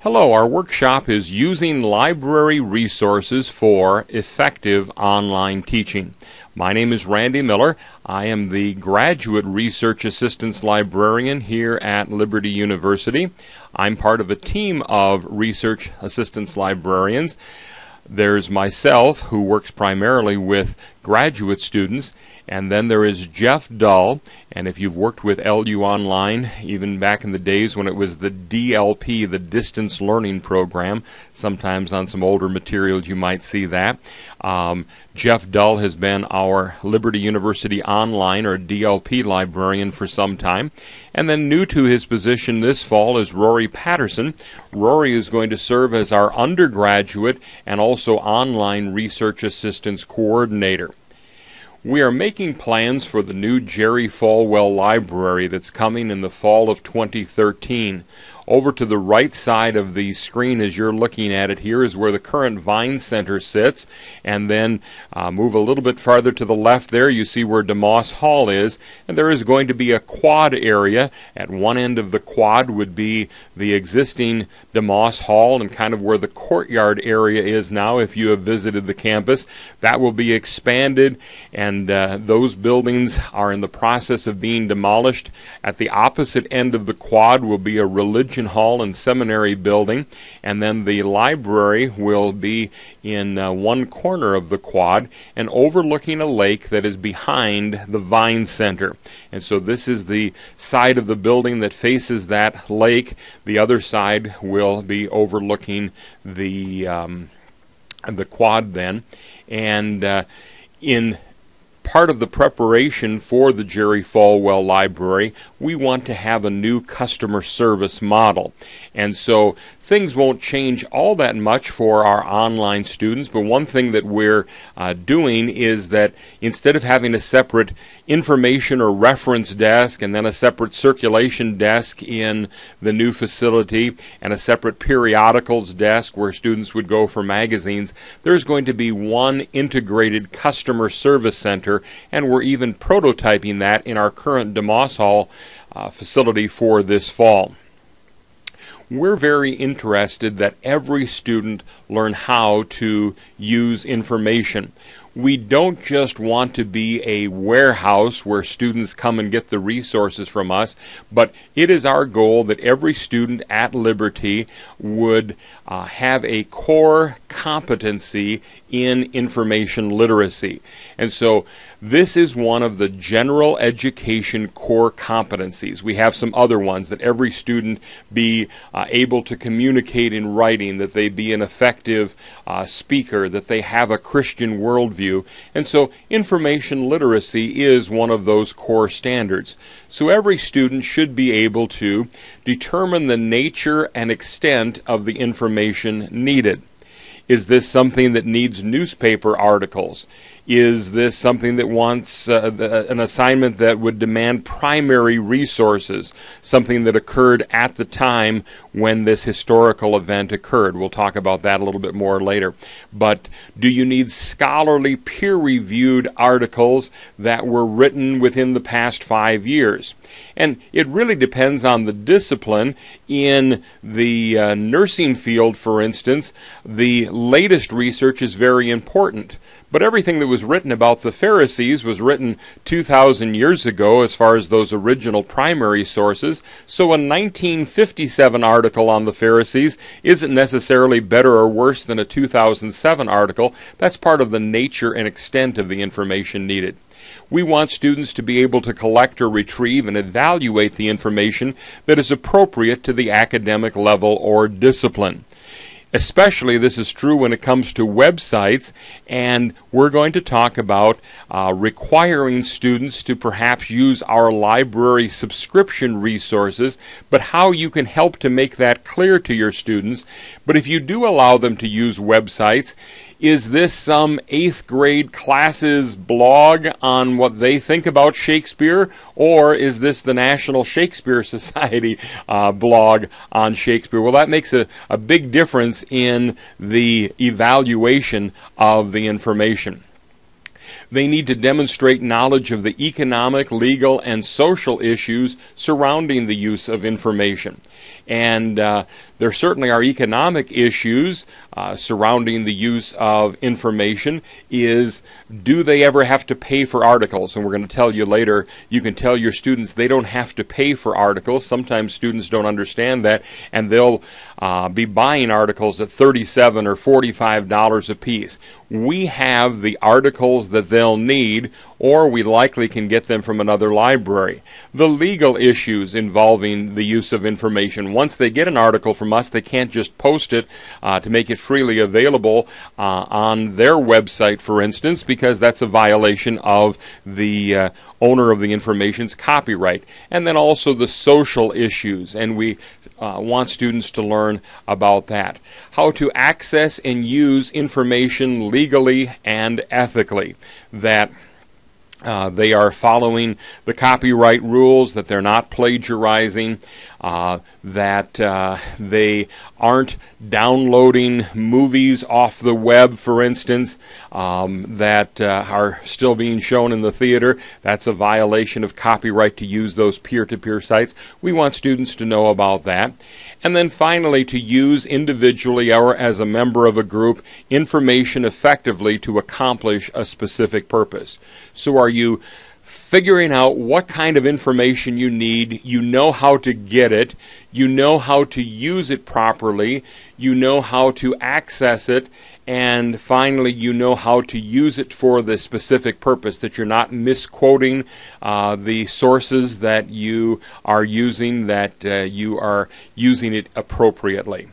Hello, our workshop is using library resources for effective online teaching. My name is Randy Miller. I am the Graduate Research Assistance Librarian here at Liberty University. I'm part of a team of Research Assistance Librarians. There's myself, who works primarily with graduate students, and then there is Jeff Dull. And if you've worked with LU Online, even back in the days when it was the DLP, the Distance Learning Program, sometimes on some older materials you might see that. Jeff Dull has been our Liberty University Online, or DLP, librarian for some time. And then new to his position this fall is Rory Patterson. Rory is going to serve as our undergraduate and also online research assistance coordinator. We are making plans for the new Jerry Falwell Library that's coming in the fall of 2013. Over to the right side of the screen as you're looking at it here is where the current Vine Center sits, and then move a little bit farther to the left there, you see where DeMoss Hall is, and there is going to be a quad area. At one end of the quad would be the existing DeMoss Hall and kind of where the courtyard area is now if you have visited the campus. That will be expanded, and those buildings are in the process of being demolished. At the opposite end of the quad will be a religion hall and seminary building, and then the library will be in one corner of the quad and overlooking a lake that is behind the Vine Center. And so this is the side of the building that faces that lake. The other side will be overlooking the quad then. And in part of the preparation for the Jerry Falwell Library, we want to have a new customer service model. And so things won't change all that much for our online students, but one thing that we're doing is that instead of having a separate information or reference desk and then a separate circulation desk in the new facility and a separate periodicals desk where students would go for magazines, there's going to be one integrated customer service center, and we're even prototyping that in our current DeMoss Hall facility for this fall. We're very interested that every student learn how to use information. We don't just want to be a warehouse where students come and get the resources from us, but it is our goal that every student at Liberty would have a core competency in information literacy. And so this is one of the general education core competencies. We have some other ones, that every student be able to communicate in writing, that they be an effective speaker, that they have a Christian worldview. And so information literacy is one of those core standards. So every student should be able to determine the nature and extent of the information needed. Is this something that needs newspaper articles? Is this something that wants an assignment that would demand primary resources, something that occurred at the time when this historical event occurred? We'll talk about that a little bit more later. But do you need scholarly, peer-reviewed articles that were written within the past 5 years? And it really depends on the discipline. In the nursing field, for instance, the latest research is very important. But everything that was written about the Pharisees was written 2,000 years ago as far as those original primary sources. So a 1957 article on the Pharisees isn't necessarily better or worse than a 2007 article. That's part of the nature and extent of the information needed. We want students to be able to collect or retrieve and evaluate the information that is appropriate to the academic level or discipline. Especially this is true when it comes to websites, and we're going to talk about requiring students to perhaps use our library subscription resources, but how you can help to make that clear to your students. But if you do allow them to use websites, is this some 8th grade class's blog on what they think about Shakespeare, or is this the National Shakespeare Society blog on Shakespeare? Well, that makes a big difference in the evaluation of the information. They need to demonstrate knowledge of the economic, legal, and social issues surrounding the use of information. And there certainly are economic issues surrounding the use of information. Do they ever have to pay for articles? And we're going to tell you later, you can tell your students they don't have to pay for articles. Sometimes students don't understand that, and they'll be buying articles at $37 or $45 a piece. We have the articles that they'll need, or we likely can get them from another library. The legal issues involving the use of information. Once they get an article from us, they can't just post it to make it freely available on their website, for instance, because that's a violation of the owner of the information's copyright. And then also the social issues, and we want students to learn about that. How to access and use information legally and ethically. That they are following the copyright rules, that they're not plagiarizing, that they aren't downloading movies off the web, for instance, that are still being shown in the theater. That's a violation of copyright to use those peer-to-peer sites. We want students to know about that. And then finally, to use individually or as a member of a group information effectively to accomplish a specific purpose. So are you figuring out what kind of information you need? You know how to get it. You know how to use it properly. You know how to access it. And finally, you know how to use it for the specific purpose, that you're not misquoting the sources that you are using, that you are using it appropriately.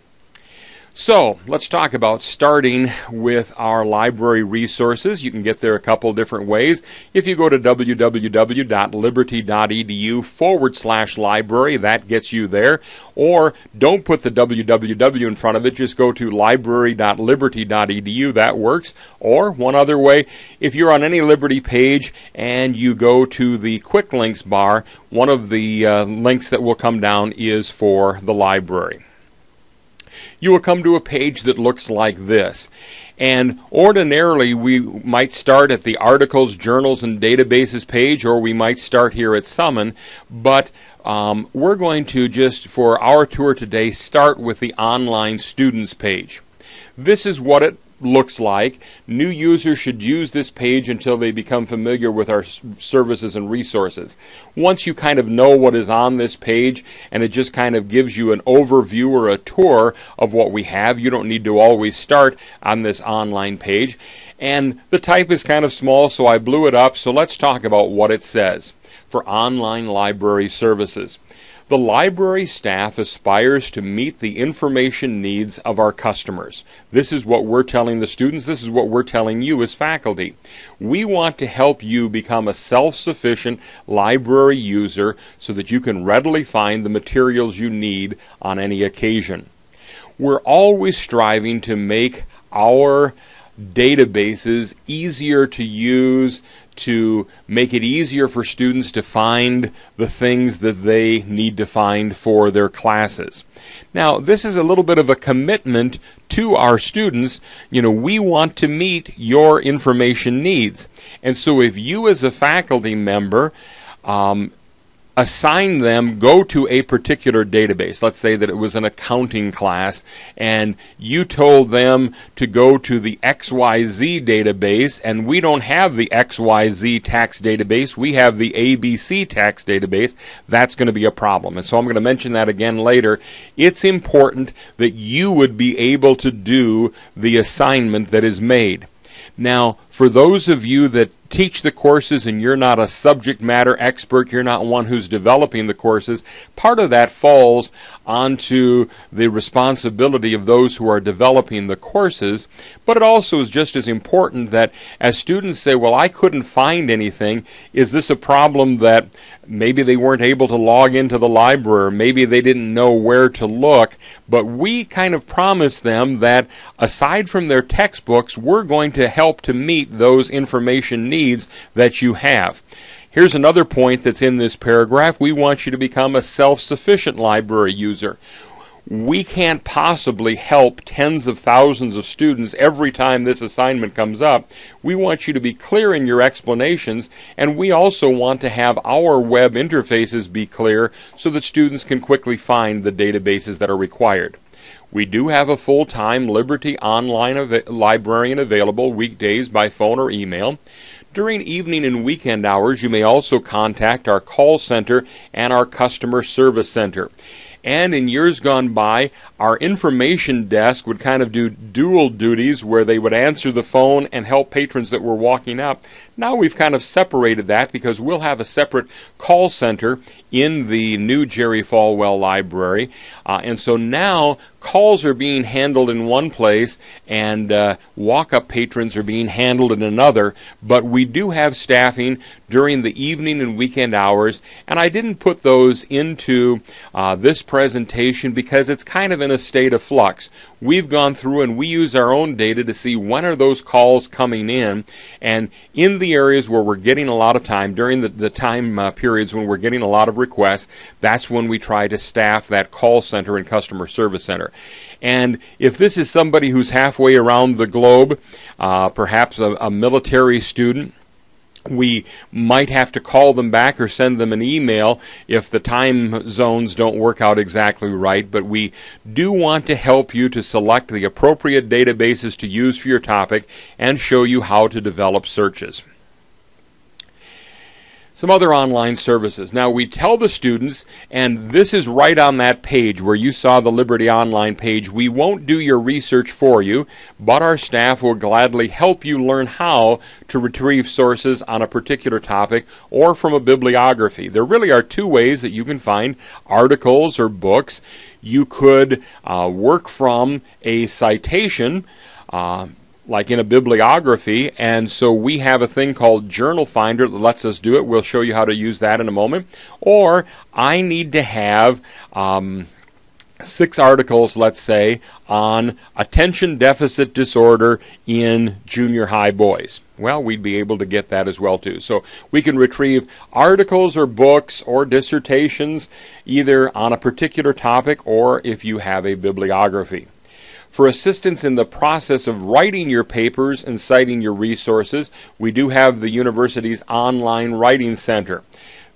So let's talk about starting with our library resources. You can get there a couple different ways. If you go to www.liberty.edu/library, that gets you there. Or don't put the www in front of it, just go to library.liberty.edu, that works. Or one other way, if you're on any Liberty page and you go to the quick links bar, one of the links that will come down is for the library. You will come to a page that looks like this. And ordinarily, we might start at the Articles, Journals, and Databases page, or we might start here at Summon, but we're going to just, for our tour today, start with the Online Students page. This is what it looks like. New users should use this page until they become familiar with our services and resources. Once you kind of know what is on this page, and it just kind of gives you an overview or a tour of what we have, you don't need to always start on this online page. And the type is kind of small, so I blew it up. So let's talk about what it says for online library services. The library staff aspires to meet the information needs of our customers. This is what we're telling the students. This is what we're telling you as faculty. We want to help you become a self-sufficient library user so that you can readily find the materials you need on any occasion. We're always striving to make our databases easier to use, to make it easier for students to find the things that they need to find for their classes. Now, this is a little bit of a commitment to our students. You know, we want to meet your information needs. And so if you as a faculty member assign them, go to a particular database. Let's say that it was an accounting class, and you told them to go to the XYZ database, and we don't have the XYZ tax database. We have the ABC tax database. That's going to be a problem. And so I'm going to mention that again later. It's important that you would be able to do the assignment that is made. Now, for those of you that teach the courses and you're not a subject matter expert, you're not one who's developing the courses, part of that falls onto the responsibility of those who are developing the courses. But it also is just as important that as students say, well, I couldn't find anything, is this a problem that maybe they weren't able to log into the library, maybe they didn't know where to look, but we kind of promise them that aside from their textbooks, we're going to help to meet those information needs that you have. Here's another point that's in this paragraph. We want you to become a self-sufficient library user. we can't possibly help tens of thousands of students every time this assignment comes up. We want you to be clear in your explanations, and we also want to have our web interfaces be clear so that students can quickly find the databases that are required. We do have a full-time Liberty Online librarian available weekdays by phone or email. During evening and weekend hours, you may also contact our call center and our customer service center. And in years gone by, our information desk would kind of do dual duties where they would answer the phone and help patrons that were walking up. Now we've kind of separated that because we'll have a separate call center in the new Jerry Falwell Library. And so now calls are being handled in one place and walk-up patrons are being handled in another. But we do have staffing during the evening and weekend hours. And I didn't put those into this presentation because it's kind of in a state of flux. We've gone through and we use our own data to see when are those calls coming in, and in the areas where we're getting a lot of time, during the time periods when we're getting a lot of requests, that's when we try to staff that call center and customer service center. And if this is somebody who's halfway around the globe, perhaps a military student, we might have to call them back or send them an email if the time zones don't work out exactly right, but we do want to help you to select the appropriate databases to use for your topic and show you how to develop searches. Some other online services. Now we tell the students, and this is right on that page where you saw the Liberty Online page, we won't do your research for you, but our staff will gladly help you learn how to retrieve sources on a particular topic or from a bibliography. There really are two ways that you can find articles or books. You could work from a citation, like in a bibliography, and so we have a thing called Journal Finder that lets us do it. We'll show you how to use that in a moment. Or I need to have 6 articles, let's say, on attention deficit disorder in junior high boys. Well, we'd be able to get that as well too. So we can retrieve articles or books or dissertations either on a particular topic or if you have a bibliography. For assistance in the process of writing your papers and citing your resources, we do have the university's online writing center.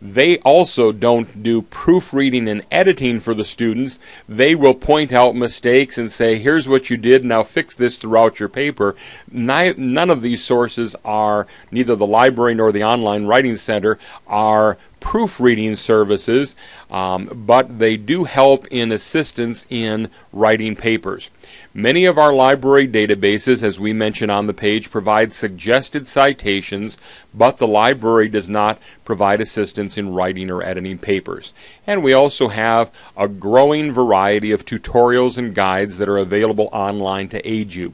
They also don't do proofreading and editing for the students. They will point out mistakes and say, here's what you did, now fix this throughout your paper. None of these sources are, neither the library nor the online writing center, are proofreading services, but they do help in assistance in writing papers. Many of our library databases, as we mentioned on the page, provide suggested citations, but the library does not provide assistance in writing or editing papers. And we also have a growing variety of tutorials and guides that are available online to aid you.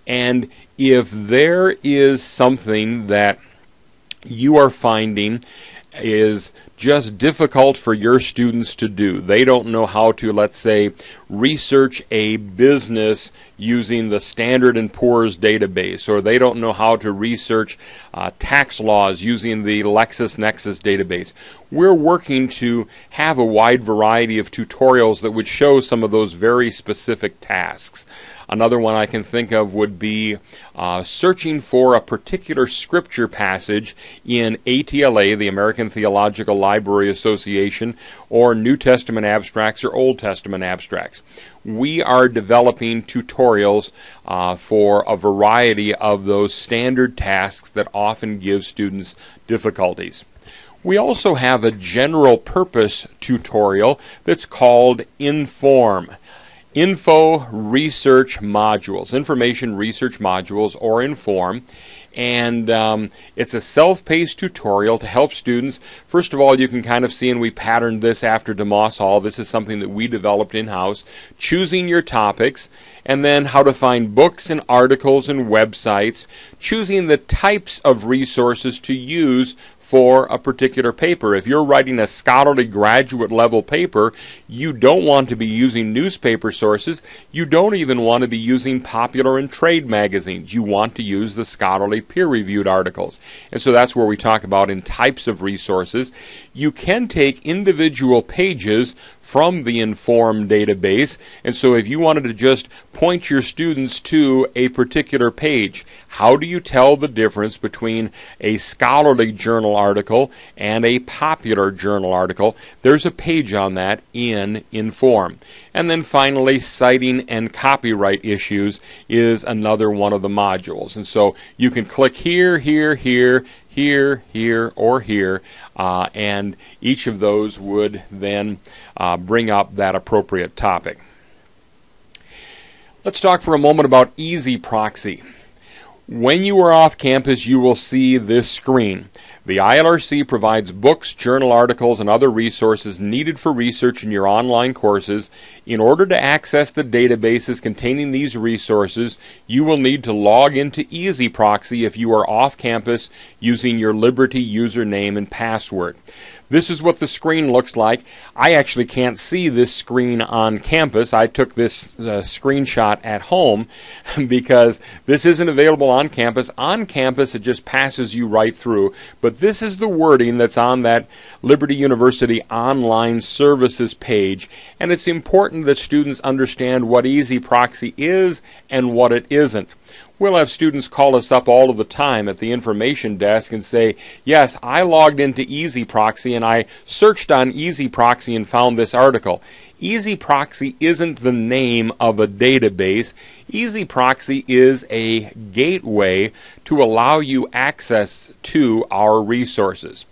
And if there is something that you are finding is just difficult for your students to do. They don't know how to, let's say, research a business using the Standard & Poor's database, or they don't know how to research tax laws using the LexisNexis database. We're working to have a wide variety of tutorials that would show some of those very specific tasks. Another one I can think of would be searching for a particular scripture passage in ATLA, the American Theological Library Association, or New Testament abstracts or Old Testament abstracts. We are developing tutorials for a variety of those standard tasks that often give students difficulties. We also have a general purpose tutorial that's called Inform. Info Research Modules, Information Research Modules, or Inform. And it's a self-paced tutorial to help students. First of all, you can kind of see, and we patterned this after DeMoss Hall. This is something that we developed in-house. Choosing your topics, and then how to find books and articles and websites. Choosing the types of resources to use for a particular paper. If you're writing a scholarly graduate level paper, you don't want to be using newspaper sources. You don't even want to be using popular and trade magazines. You want to use the scholarly peer-reviewed articles. And so that's where we talk about in types of resources. You can take individual pages from the Inform database. And so if you wanted to just point your students to a particular page, how do you tell the difference between a scholarly journal article and a popular journal article? There's a page on that in Inform. And then finally, citing and copyright issues is another one of the modules. And so you can click here, here, here, here, here, or here, and each of those would then bring up that appropriate topic. Let's talk for a moment about EZProxy. When you are off campus, you will see this screen. The ILRC provides books, journal articles, and other resources needed for research in your online courses. In order to access the databases containing these resources, you will need to log into EZProxy if you are off campus using your Liberty username and password. This is what the screen looks like. I actually can't see this screen on campus. I took this screenshot at home because this isn't available on campus. On campus, it just passes you right through. But this is the wording that's on that Liberty University Online Services page. And it's important that students understand what EZProxy is and what it isn't. We'll have students call us up all of the time at the information desk and say, yes, I logged into EZProxy and I searched on EZProxy and found this article. EZProxy isn't the name of a database. EZProxy is a gateway to allow you access to our resources.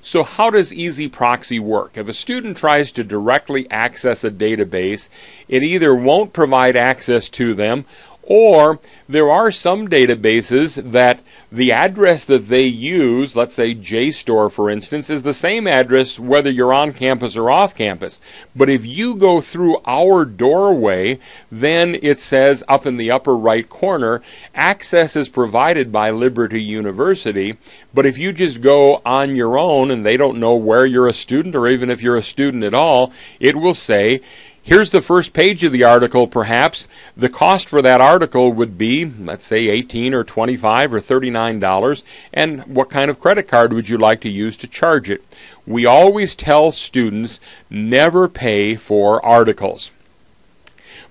So how does EZProxy work? If a student tries to directly access a database, it either won't provide access to them, or there are some databases that the address that they use, let's say JSTOR for instance, is the same address whether you're on campus or off campus. But if you go through our doorway, then it says up in the upper right corner, access is provided by Liberty University. But if you just go on your own and they don't know where you're a student or even if you're a student at all, it will say, here's the first page of the article, perhaps. The cost for that article would be, let's say, $18 or $25 or $39. And what kind of credit card would you like to use to charge it? We always tell students, never pay for articles.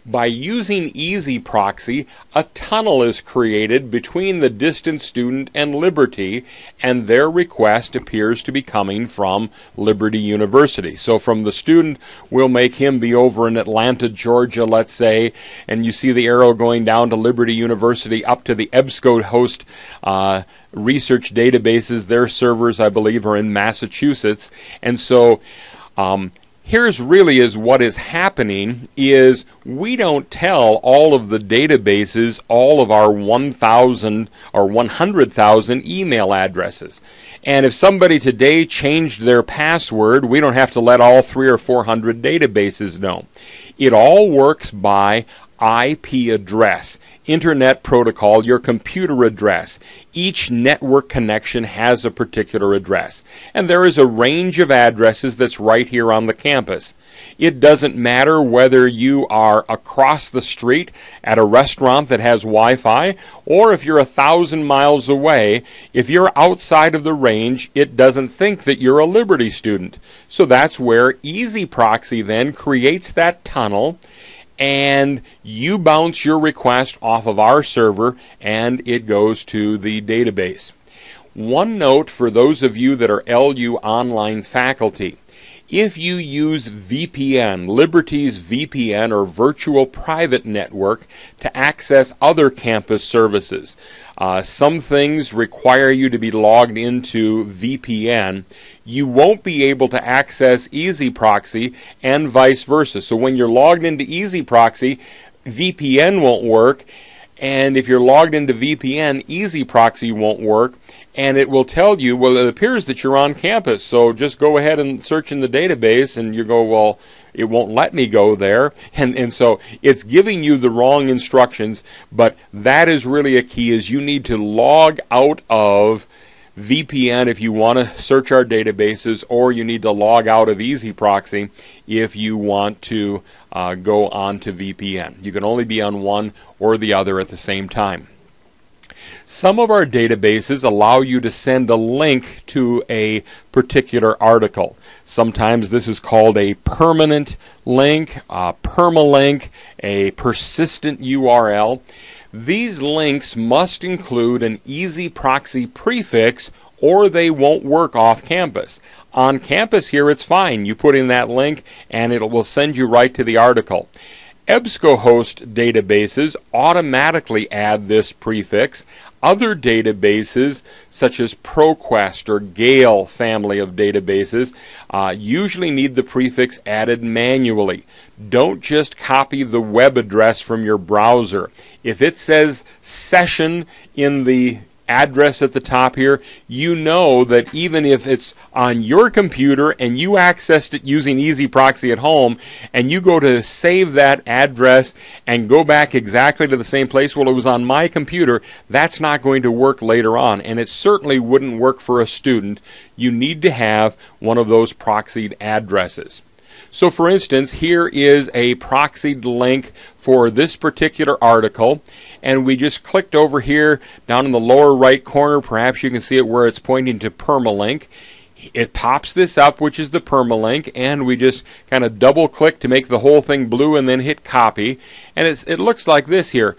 By using EZProxy, a tunnel is created between the distant student and Liberty, and their request appears to be coming from Liberty University. So from the student, we'll make him be over in Atlanta, Georgia, let's say, and you see the arrow going down to Liberty University up to the EBSCO host research databases. Their servers, I believe, are in Massachusetts. And so here's really is what is happening is we don't tell all of the databases all of our 1,000 or 100,000 email addresses. And if somebody today changed their password, we don't have to let all 300 or 400 databases know. It all works by IP address, Internet Protocol, your computer address. Each network connection has a particular address. And there is a range of addresses that's right here on the campus. It doesn't matter whether you are across the street at a restaurant that has Wi-Fi or if you're 1,000 miles away. If you're outside of the range, it doesn't think that you're a Liberty student. So that's where EZProxy then creates that tunnel, and you bounce your request off of our server and it goes to the database. One note for those of you that are LU online faculty. If you use VPN, Liberty's VPN or virtual private network to access other campus services, some things require you to be logged into VPN. You won't be able to access EZProxy and vice versa. So when you're logged into EZProxy, VPN won't work. And if you're logged into VPN, EZProxy won't work. And it will tell you, well, it appears that you're on campus, so just go ahead and search in the database, and you go, well, it won't let me go there. And so it's giving you the wrong instructions, but that is really a key, is you need to log out of VPN if you want to search our databases, or you need to log out of EZProxy if you want to go on to VPN. You can only be on one or the other at the same time. Some of our databases allow you to send a link to a particular article. Sometimes this is called a permanent link, a permalink, a persistent URL. These links must include an EZProxy prefix or they won't work off campus. On campus here it's fine. You put in that link and it will send you right to the article. EBSCOhost databases automatically add this prefix. Other databases, such as ProQuest or Gale family of databases, usually need the prefix added manually. Don't just copy the web address from your browser. If it says session in the address at the top here, you know that even if it's on your computer and you accessed it using EZProxy at home and you go to save that address and go back exactly to the same place, well, it was on my computer, that's not going to work later on, and it certainly wouldn't work for a student. You need to have one of those proxied addresses. So for instance, here is a proxied link for this particular article, and we just clicked over here down in the lower right corner. Perhaps you can see it where it's pointing to permalink. It pops this up, which is the permalink, and we just kind of double click to make the whole thing blue and then hit copy, and it looks like this here.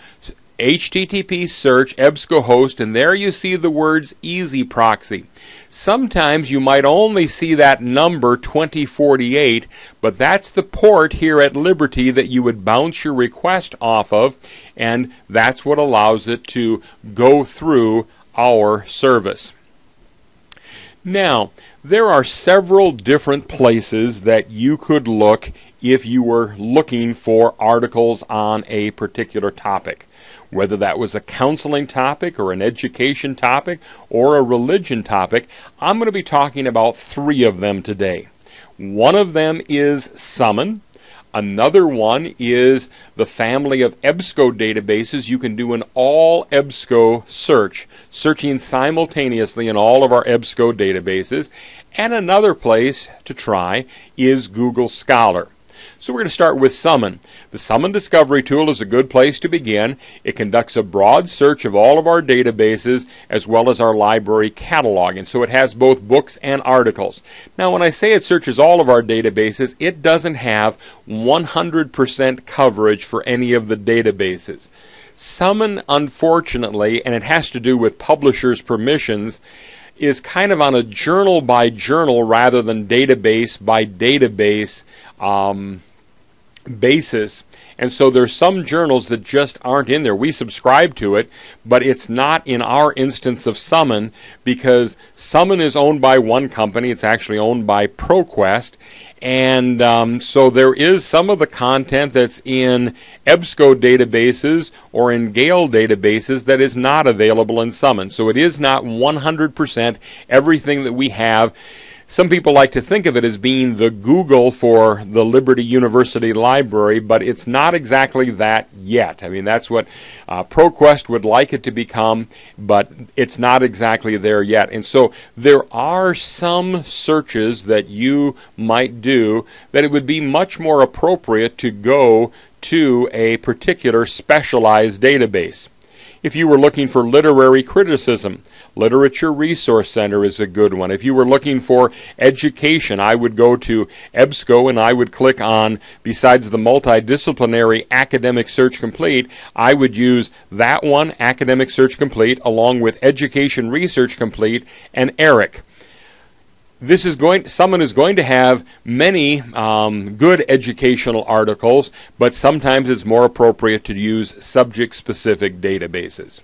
HTTP search EBSCOhost, and there you see the words EZProxy. Sometimes you might only see that number 2048, but that's the port here at Liberty that you would bounce your request off of, and that's what allows it to go through our service. Now, there are several different places that you could look if you were looking for articles on a particular topic. Whether that was a counseling topic or an education topic or a religion topic, I'm going to be talking about 3 of them today. One of them is Summon. Another one is the family of EBSCO databases. You can do an all EBSCO search, searching simultaneously in all of our EBSCO databases. And another place to try is Google Scholar. So we're going to start with Summon. The Summon Discovery Tool is a good place to begin. It conducts a broad search of all of our databases as well as our library catalog, and so it has both books and articles. Now when I say it searches all of our databases, it doesn't have 100% coverage for any of the databases. Summon, unfortunately, and it has to do with publishers' permissions, is kind of on a journal by journal rather than database by database basis, and so there's some journals that just aren't in there. We subscribe to it, but it's not in our instance of Summon because Summon is owned by one company. It's actually owned by ProQuest, and so there is some of the content that's in EBSCO databases or in Gale databases that is not available in Summon. So it is not 100% everything that we have. Some people like to think of it as being the Google for the Liberty University Library, but it's not exactly that yet. I mean, that's what ProQuest would like it to become, but it's not exactly there yet. And so there are some searches that you might do that it would be much more appropriate to go to a particular specialized database. If you were looking for literary criticism, Literature Resource Center is a good one. If you were looking for education, I would go to EBSCO and I would click on, besides the multidisciplinary Academic Search Complete, I would use that one, Academic Search Complete, along with Education Research Complete and ERIC. Someone is going to have many good educational articles, but sometimes it's more appropriate to use subject-specific databases.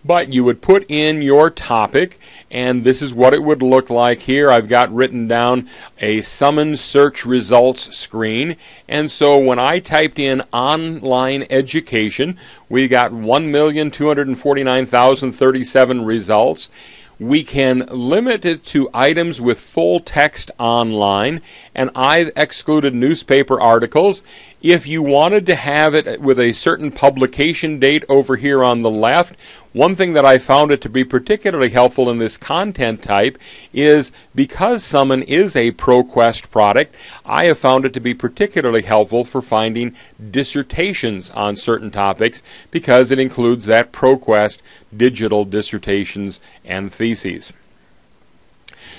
But you would put in your topic, and this is what it would look like here. I've got written down a Summon search results screen, and so when I typed in online education, we got 1,249,037 results. We can limit it to items with full text online, and I've excluded newspaper articles. If you wanted to have it with a certain publication date over here on the left, one thing that I found it to be particularly helpful in this content type is because Summon is a ProQuest product, I have found it to be particularly helpful for finding dissertations on certain topics because it includes that ProQuest digital dissertations and theses.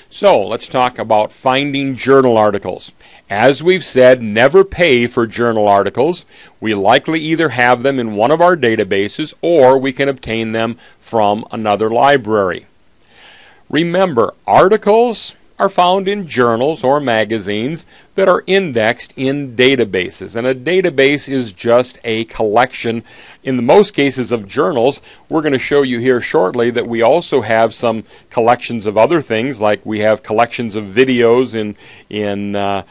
So let's talk about finding journal articles. As we've said, never pay for journal articles. We likely either have them in one of our databases or we can obtain them from another library. Remember, articles are found in journals or magazines that are indexed in databases. And a database is just a collection, in the most cases, of journals. We're going to show you here shortly that we also have some collections of other things, like we have collections of videos in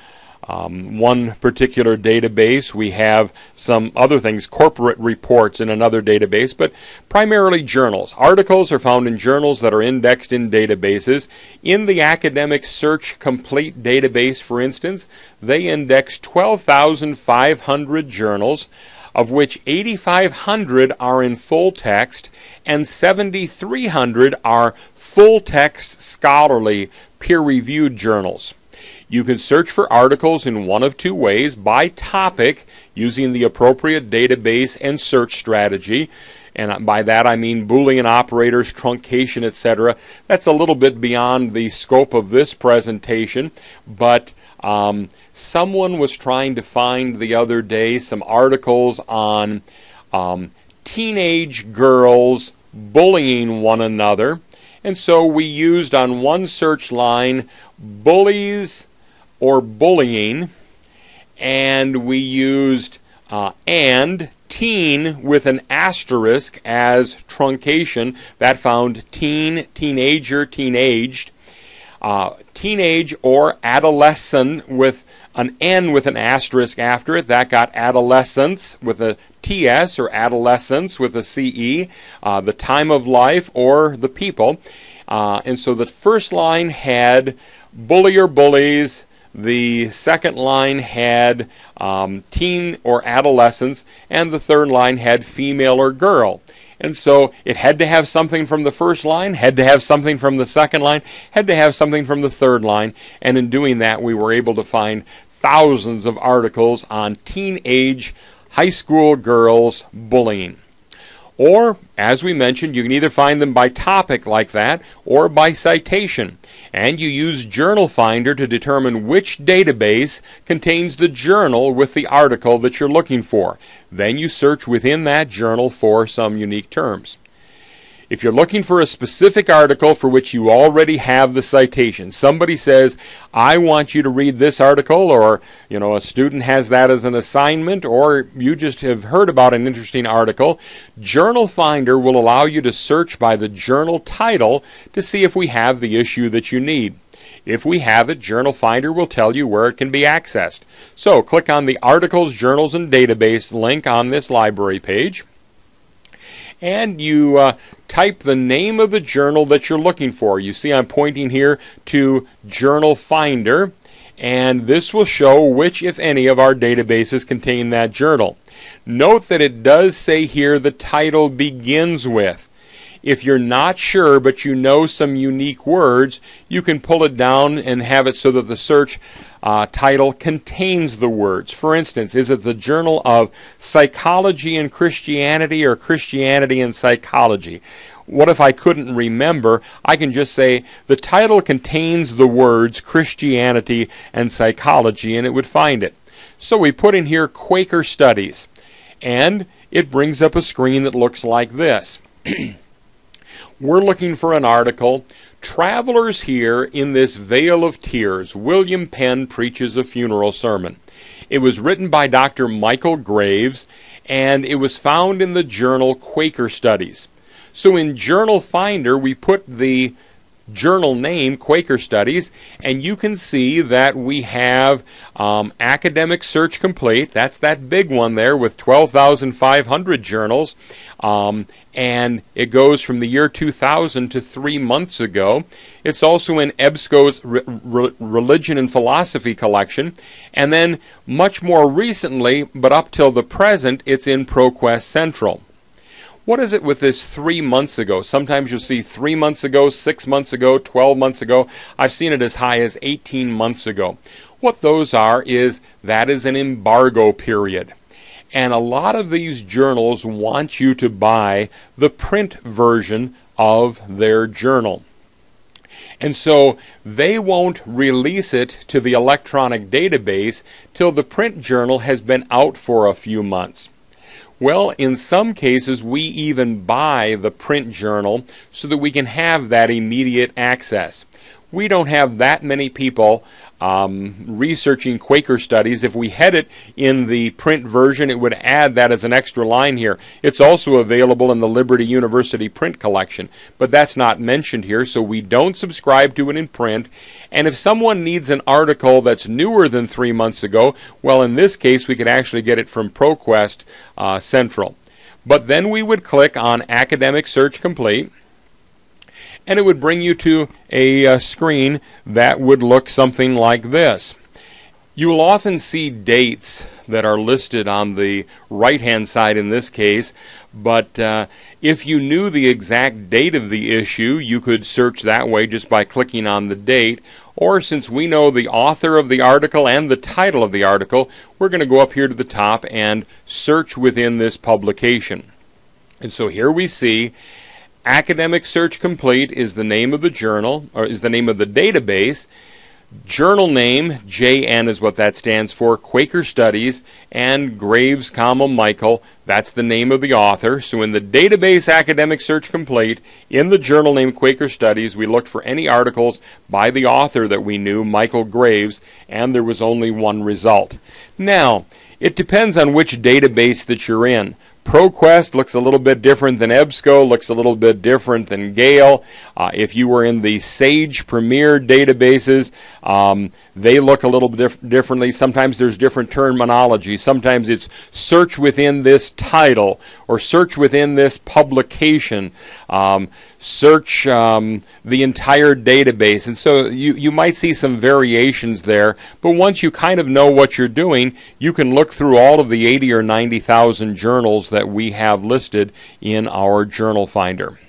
one particular database. We have some other things, corporate reports in another database, but primarily journals. Articles are found in journals that are indexed in databases. In the Academic Search Complete database, for instance, they index 12,500 journals, of which 8,500 are in full text and 7,300 are full text scholarly peer-reviewed journals. You can search for articles in one of two ways: by topic, using the appropriate database and search strategy. And by that I mean Boolean operators, truncation, etc. That's a little bit beyond the scope of this presentation, but someone was trying to find the other day some articles on teenage girls bullying one another. And so we used on one search line bullies or bullying, and we used and teen with an asterisk as truncation. That found teen, teenager, teenaged, teenage or adolescent with an N with an asterisk after it. That got adolescence with a TS, or adolescence with a CE, the time of life or the people. And so the first line had bully or bullies. The second line had teen or adolescence, and the third line had female or girl. And so it had to have something from the first line, had to have something from the second line, had to have something from the third line, and in doing that we were able to find thousands of articles on teenage high school girls bullying. Or, as we mentioned, you can either find them by topic like that or by citation. And you use Journal Finder to determine which database contains the journal with the article that you're looking for. Then you search within that journal for some unique terms. If you're looking for a specific article for which you already have the citation, somebody says, I want you to read this article, or a student has that as an assignment, or you just have heard about an interesting article, Journal Finder will allow you to search by the journal title to see if we have the issue that you need. If we have it, Journal Finder will tell you where it can be accessed. So click on the Articles, Journals, and Database link on this library page, and you type the name of the journal that you're looking for. You see I'm pointing here to Journal Finder, and this will show which, if any, of our databases contain that journal. Note that it does say here the title begins with. If you're not sure but you know some unique words, you can pull it down and have it so that the search title contains the words. For instance, is it the Journal of Psychology and Christianity, or Christianity and Psychology? What if I couldn't remember? I can just say the title contains the words Christianity and Psychology, and it would find it. So we put in here Quaker Studies, and it brings up a screen that looks like this. We're looking for an article, Travelers Here in This Vale of Tears, William Penn Preaches a Funeral Sermon. It was written by Dr. Michael Graves, and it was found in the journal Quaker Studies. So in Journal Finder, we put the journal name, Quaker Studies, and you can see that we have Academic Search Complete. That's that big one there with 12,500 journals. And it goes from the year 2000 to 3 months ago. It's also in EBSCO's Religion and Philosophy collection. And then much more recently, but up till the present, it's in ProQuest Central. What is it with this 3 months ago? Sometimes you'll see 3 months ago, 6 months ago, 12 months ago. I've seen it as high as 18 months ago. What those are is that is an embargo period. And a lot of these journals want you to buy the print version of their journal. And so they won't release it to the electronic database till the print journal has been out for a few months. Well, in some cases, we even buy the print journal so that we can have that immediate access. We don't have that many people researching Quaker Studies. If we had it in the print version, it would add that as an extra line here. It's also available in the Liberty University print collection, but that's not mentioned here, so we don't subscribe to it in print. And if someone needs an article that's newer than 3 months ago, well, in this case, we could actually get it from ProQuest Central. But then we would click on Academic Search Complete, and it would bring you to a screen that would look something like this. You will often see dates that are listed on the right-hand side in this case, but if you knew the exact date of the issue, you could search that way just by clicking on the date. Or since we know the author of the article and the title of the article, we're going to go up here to the top and search within this publication. And so here we see Academic Search Complete is the name of the journal, or is the name of the database. Journal name, JN is what that stands for, Quaker Studies, and Graves, Michael, that's the name of the author. So in the database Academic Search Complete, in the journal name Quaker Studies, we looked for any articles by the author that we knew, Michael Graves, and there was only one result. Now, it depends on which database that you're in. ProQuest looks a little bit different than EBSCO, looks a little bit different than Gale. If you were in the Sage Premier databases, they look a little bit differently. Sometimes there's different terminology. Sometimes it's search within this title or search within this publication. Search the entire database. And so you might see some variations there, but once you kind of know what you're doing, you can look through all of the 80 or 90,000 journals that we have listed in our journal finder.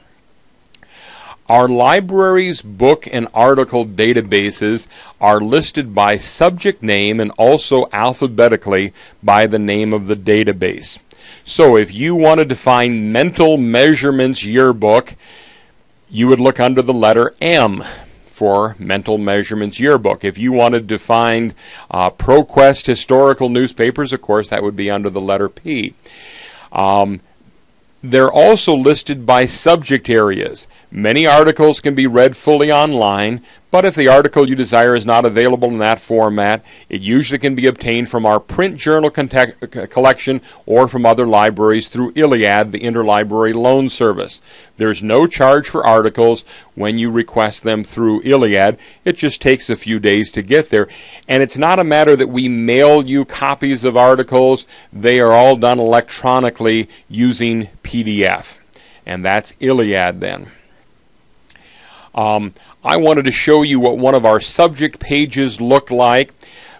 Our library's book and article databases are listed by subject name and also alphabetically by the name of the database. So if you wanted to find Mental Measurements Yearbook, you would look under the letter M for Mental Measurements Yearbook. If you wanted to find ProQuest Historical Newspapers, of course, that would be under the letter P. They're also listed by subject areas. Many articles can be read fully online, but if the article you desire is not available in that format, it usually can be obtained from our print journal collection or from other libraries through ILLiad, the Interlibrary Loan Service. There's no charge for articles when you request them through ILLiad. It just takes a few days to get there. And it's not a matter that we mail you copies of articles. They are all done electronically using PDF. And that's ILLiad then. I wanted to show you what one of our subject pages looked like.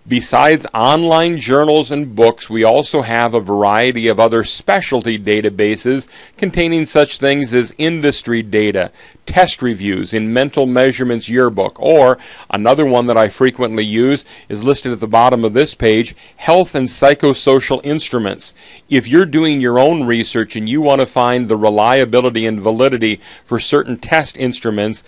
Besides online journals and books, we also have a variety of other specialty databases containing such things as industry data, test reviews in Mental Measurements Yearbook, or another one that I frequently use is listed at the bottom of this page, Health and Psychosocial Instruments. If you're doing your own research and you want to find the reliability and validity for certain test instruments,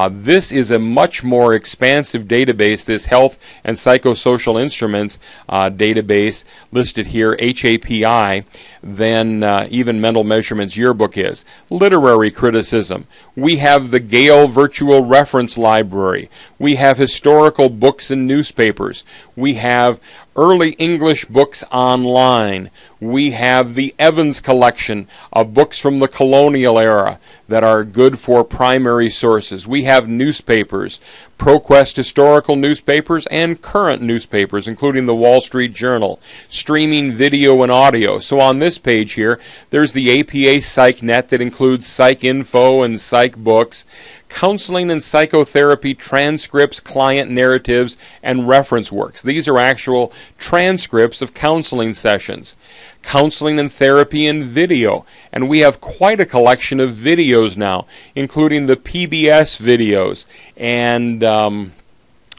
this is a much more expansive database, this Health and Psychosocial Instruments database listed here, HAPI, than even Mental Measurements Yearbook is. Literary criticism. We have the Gale Virtual Reference Library. We have historical books and newspapers. We have early English books online. We have the Evans collection of books from the colonial era that are good for primary sources. We have newspapers, ProQuest historical newspapers, and current newspapers, including the Wall Street Journal, streaming video and audio. So on this page here, there's the APA PsychNet that includes Psych Info and Psych Books, counseling and psychotherapy transcripts, client narratives, and reference works. These are actual transcripts of counseling sessions. Counseling and therapy in video. And we have quite a collection of videos now, including the PBS videos and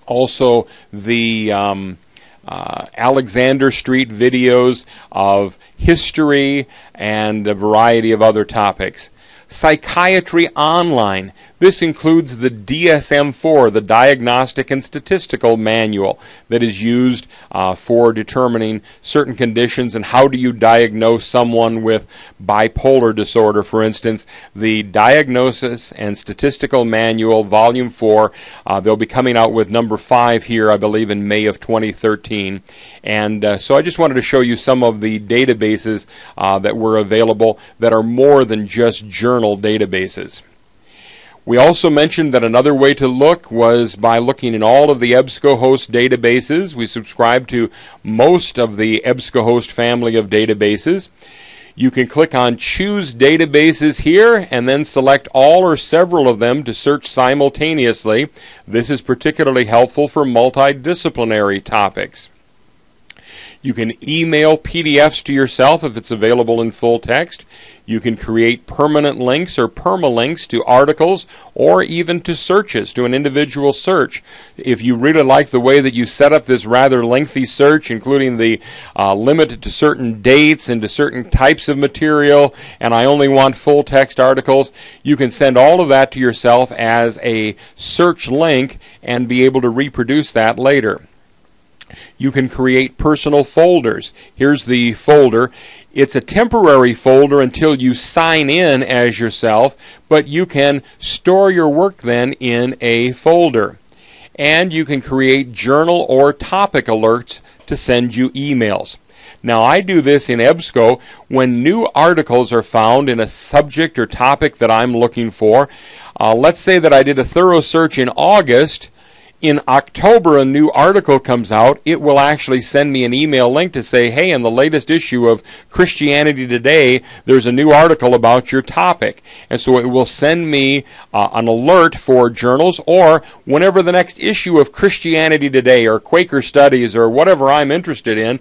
also the Alexander Street videos of history and a variety of other topics. Psychiatry Online. This includes the DSM-4, the Diagnostic and Statistical Manual, that is used for determining certain conditions and how do you diagnose someone with bipolar disorder, for instance. The Diagnosis and Statistical Manual, Volume 4, they'll be coming out with number 5 here, I believe, in May of 2013. And so I just wanted to show you some of the databases that were available that are more than just journal databases. We also mentioned that another way to look was by looking in all of the EBSCOhost databases. We subscribe to most of the EBSCOhost family of databases. You can click on Choose Databases here and then select all or several of them to search simultaneously. This is particularly helpful for multidisciplinary topics. You can email PDFs to yourself if it's available in full text. You can create permanent links or permalinks to articles or even to searches, to an individual search. If you really like the way that you set up this rather lengthy search, including the limit to certain dates and to certain types of material, and I only want full text articles, you can send all of that to yourself as a search link and be able to reproduce that later. You can create personal folders. Here's the folder. It's a temporary folder until you sign in as yourself, but you can store your work then in a folder. And you can create journal or topic alerts to send you emails. Now, I do this in EBSCO when new articles are found in a subject or topic that I'm looking for. Let's say that I did a thorough search in August. In October, a new article comes out. It will actually send me an email link to say, hey, in the latest issue of Christianity Today, there's a new article about your topic. And so it will send me an alert for journals, or whenever the next issue of Christianity Today or Quaker Studies or whatever I'm interested in,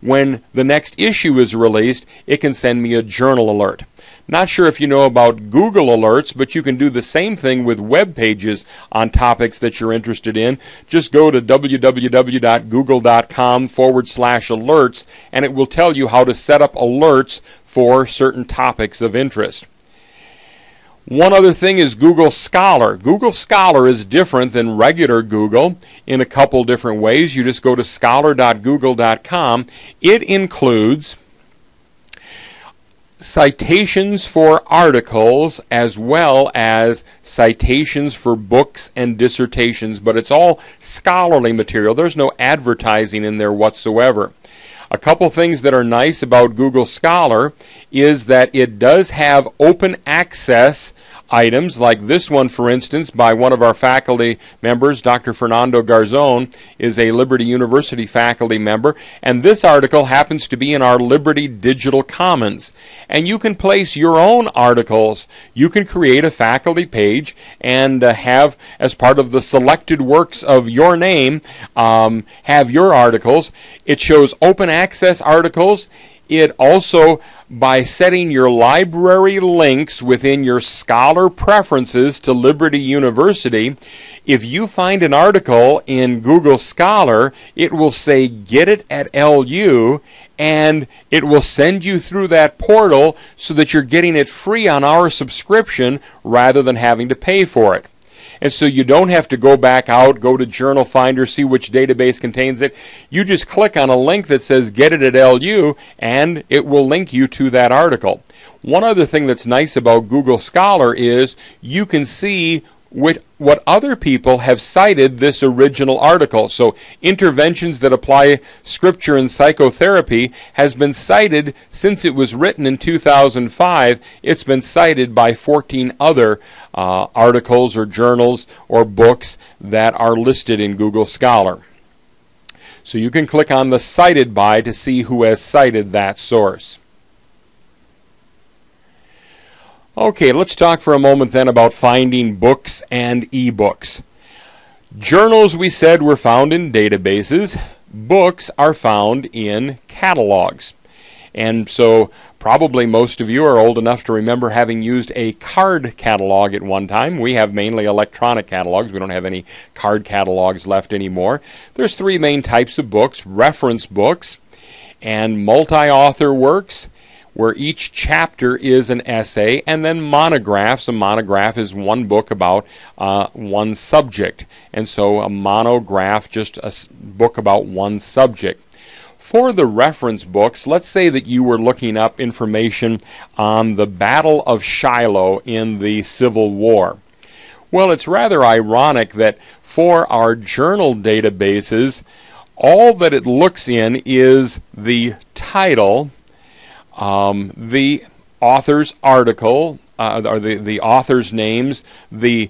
when the next issue is released, it can send me a journal alert. Not sure if you know about Google Alerts, but you can do the same thing with web pages on topics that you're interested in. Just go to www.google.com/alerts, and it will tell you how to set up alerts for certain topics of interest. One other thing is Google Scholar. Google Scholar is different than regular Google in a couple different ways. You just go to scholar.google.com. It includes citations for articles as well as citations for books and dissertations, but it's all scholarly material. There's no advertising in there whatsoever. A couple things that are nice about Google Scholar is that it does have open access items, like this one, for instance, by one of our faculty members. Dr. Fernando Garzon is a Liberty University faculty member, and this article happens to be in our Liberty Digital Commons. And you can place your own articles. You can create a faculty page and have, as part of the selected works of your name, have your articles. It shows open access articles. It also, by setting your library links within your Scholar preferences to Liberty University, if you find an article in Google Scholar, it will say get it at LU, and it will send you through that portal so that you're getting it free on our subscription rather than having to pay for it. And so you don't have to go back out, go to Journal Finder, see which database contains it. You just click on a link that says get it at LU, and it will link you to that article. One other thing that's nice about Google Scholar is you can see what other people have cited this original article. So Interventions That Apply Scripture in Psychotherapy has been cited since it was written in 2005. It's been cited by 14 other articles or journals or books that are listed in Google Scholar. So you can click on the Cited By to see who has cited that source. Okay, let's talk for a moment then about finding books and ebooks. Journals, we said, were found in databases. Books are found in catalogs. And so probably most of you are old enough to remember having used a card catalog at one time. We have mainly electronic catalogs. We don't have any card catalogs left anymore. There's three main types of books: reference books and multi-author works, where each chapter is an essay, and then monographs. A monograph is one book about one subject, and so a monograph, just a book about one subject. For the reference books, let's say that you were looking up information on the Battle of Shiloh in the Civil War. Well, it's rather ironic that for our journal databases, all that it looks in is the title, the author's article, or the author's names, the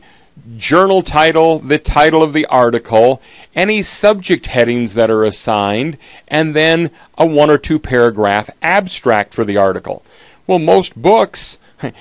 journal title, the title of the article, any subject headings that are assigned, and then a 1 or 2 paragraph abstract for the article. Well, most books,